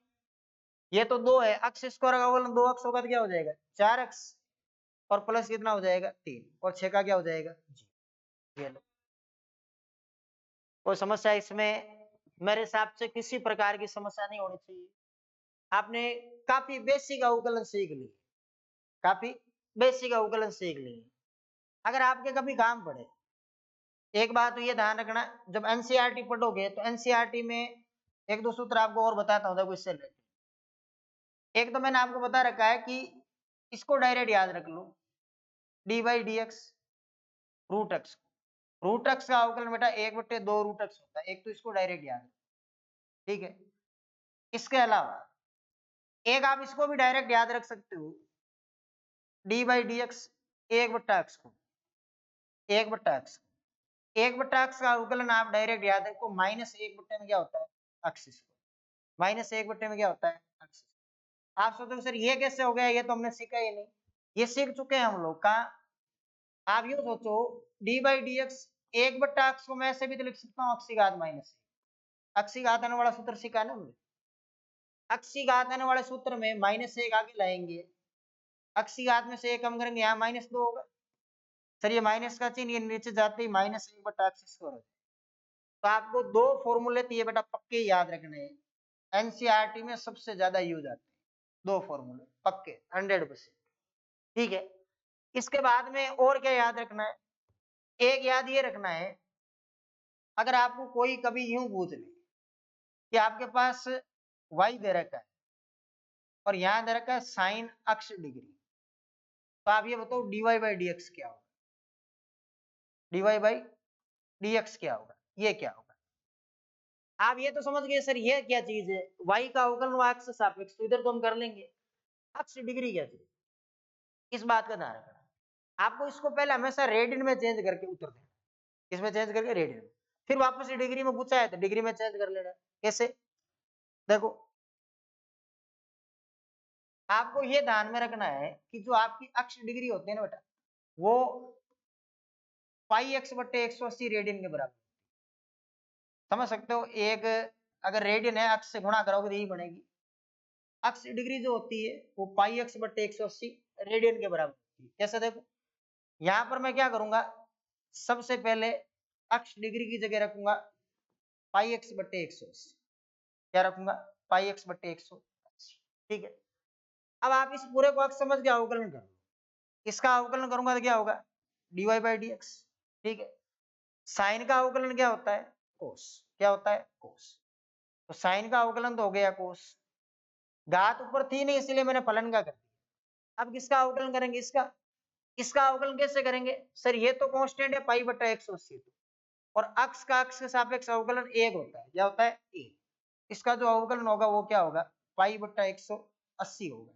ये तो 2 है, अक्स स्क्वायर का अवकलन 2x होगा तो क्या हो जाएगा? 4x, और प्लस कितना हो जाएगा? 3, और 6 का क्या हो जाएगा? जी। ये लो, कोई समस्या इसमें? मेरे हिसाब से किसी प्रकार की समस्या नहीं होनी चाहिए। आपने काफी बेसिक अवकलन सीख ली, काफी बेसिक अवकलन सीख ली। अगर आपके कभी काम पड़े, एक बात तो ये ध्यान रखना, जब एनसीईआरटी पढ़ोगे तो एनसीईआरटी में एक दो सूत्र आपको और बताता हूँ, देखो इससे रिलेटेड। एक तो मैंने आपको बता रखा है कि इसको डायरेक्ट याद रख लो, D by D X root X. Root x का अवकलन बेटा 1/2 रूट एक्स होता है, एक तो इसको डायरेक्ट याद रखो, ठीक है। इसके अलावा एक आप इसको भी डायरेक्ट याद रख सकते हो, D by D x 1/x को, 1/x, 1/x का अवकलन आप डायरेक्ट याद रखो, -1 में क्या होता है? अक्स स्क्वायर। -1 में क्या होता है? अक्स। आप सोचोगे सर ये कैसे हो गया, ये तो हमने सीखा ही नहीं। ये सीख चुके हैं हम लोग। कहाँ? आप यूं सोचो, D by D x 1/x को मैं ऐसे भी तो लिख सकता हूँ, अक्सी घात -1। अक्सी घात आने वाला सूत्र सीखा है ना हमने। अक्सी घात आने वाले सूत्र में -1 आगे लाएंगे, अक्सी घात में से 1 कम करेंगे, यहाँ -2 होगा। सर ये माइनस का चिन्ह ये नीचे जाते ही -1/x स्क्वायर हो जाए। तो आपको 2 फॉर्मूले तो ये बेटा पक्के याद रखने हैं, एनसीईआरटी में सबसे ज्यादा यूज आते हैं 2 फॉर्मूले पक्के 100%, ठीक है। इसके बाद में और क्या याद रखना है? एक याद ये रखना है, अगर आपको कोई कभी यूं पूछ ले कि आपके पास y दे रखा है और यहां दे रखा है साइन अक्ष डिग्री, तो आप ये बताओ dy बाई डी एक्स क्या होगा? dy बाई डी एक्स क्या होगा? ये क्या होगा? आप ये तो समझ गए सर ये क्या चीज है, y का अवकलन व अक्ष सापेक्ष, तो इधर तो हम कर लेंगे। अक्ष डिग्री क्या चीज, इस बात का ध्यान रखना। आपको इसको पहले हमेशा रेडियन में चेंज करके उत्तर देना, इसमें चेंज करके रेडियन में, फिर वापस डिग्री में पूछा है तो डिग्री में चेंज कर लेना। कैसे? देखो आपको ये ध्यान में रखना है कि जो आपकी अक्ष डिग्री होती है ना बेटा, वो πx/180 रेडियन के बराबर। समझ सकते हो? एक अगर रेडियन है, अक्ष से गुणा करोगे तो यही बनेगी। अक्ष डिग्री जो होती है वो πx/180 रेडियन के बराबर होती है। कैसे? देखो यहां पर मैं क्या करूंगा, सबसे पहले अक्ष डिग्री की जगह रखूंगा πx/180। क्या रखूंगा? πx/180, ठीक है। अब आप इस पूरे को अक्ष समझ के अवकलन कर लो, इसका अवकलन करूंगा तो क्या होगा? dy बाई डी एक्स, ठीक है। साइन का अवकलन क्या होता है? कोस। क्या होता है? कोस। तो साइन का अवकलन तो हो गया कोस, घात ऊपर थी नहीं इसलिए मैंने फलन का कर दिया। अब किसका अवकलन करेंगे? इसका। इसका अवकलन कैसे करेंगे? सर ये तो कांस्टेंट है π/180, और अक्ष का अक्ष के सापेक्ष अवकलन 1 होता है। क्या होता है? 1। इसका जो अवकलन होगा वो क्या होगा? π/180 होगा।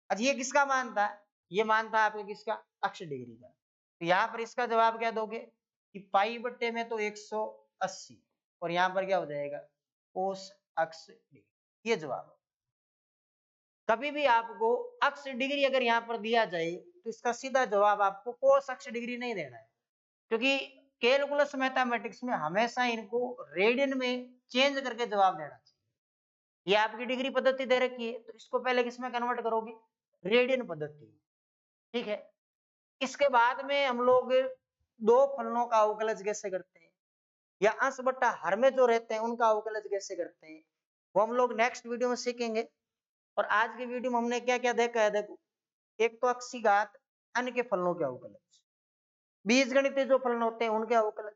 अच्छा ये किसका मान था? ये मान था आपके किसका? अक्ष डिग्री का। तो यहाँ पर इसका जवाब क्या दोगे कि π/, में तो 180, और यहाँ पर क्या हो जाएगा? कोस अक्ष डिग्री, ये जवाब। कभी भी आपको अक्ष डिग्री अगर यहाँ पर दिया जाए तो इसका सीधा जवाब आपको कोस अक्ष डिग्री नहीं देना है, क्योंकि कैलकुलस मैथमेटिक्स में हमेशा इनको रेडियन में चेंज करके जवाब देना चाहिए। ये आपकी डिग्री पद्धति दे रखी है तो इसको पहले किसमें कन्वर्ट करोगे, रेडियन पद्धति। ठीक है, इसके बाद में हम लोग दो फलनों का अवकलज कैसे करते हैं या अंश बट्टा हर में जो रहते हैं उनका अवकलज कैसे करते हैं वो हम लोग नेक्स्ट वीडियो में सीखेंगे। और आज की वीडियो में हमने क्या क्या देखा है, देखो एक तो अक्षी घात अन्य के फलनों के अवकलज, बीजगणितीय जो फलन होते हैं उनके अवकलज,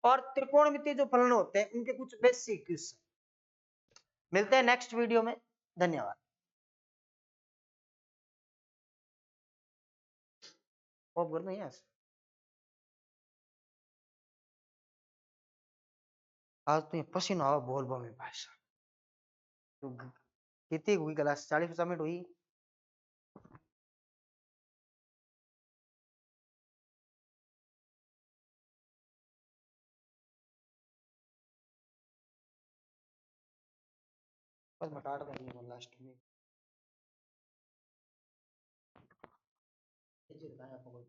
और त्रिकोणमितीय जो फलन होते हैं उनके कुछ बेसिक क्वेश्चन। मिलते हैं नेक्स्ट वीडियो में, धन्यवाद। आज तो ये पसीना आवा बोल बो में भाई साहब, तो कितनी हुई क्लास, 40 मिनट हुई। बस मटाड़ देंगे लास्ट में। ये बताया आपको कोई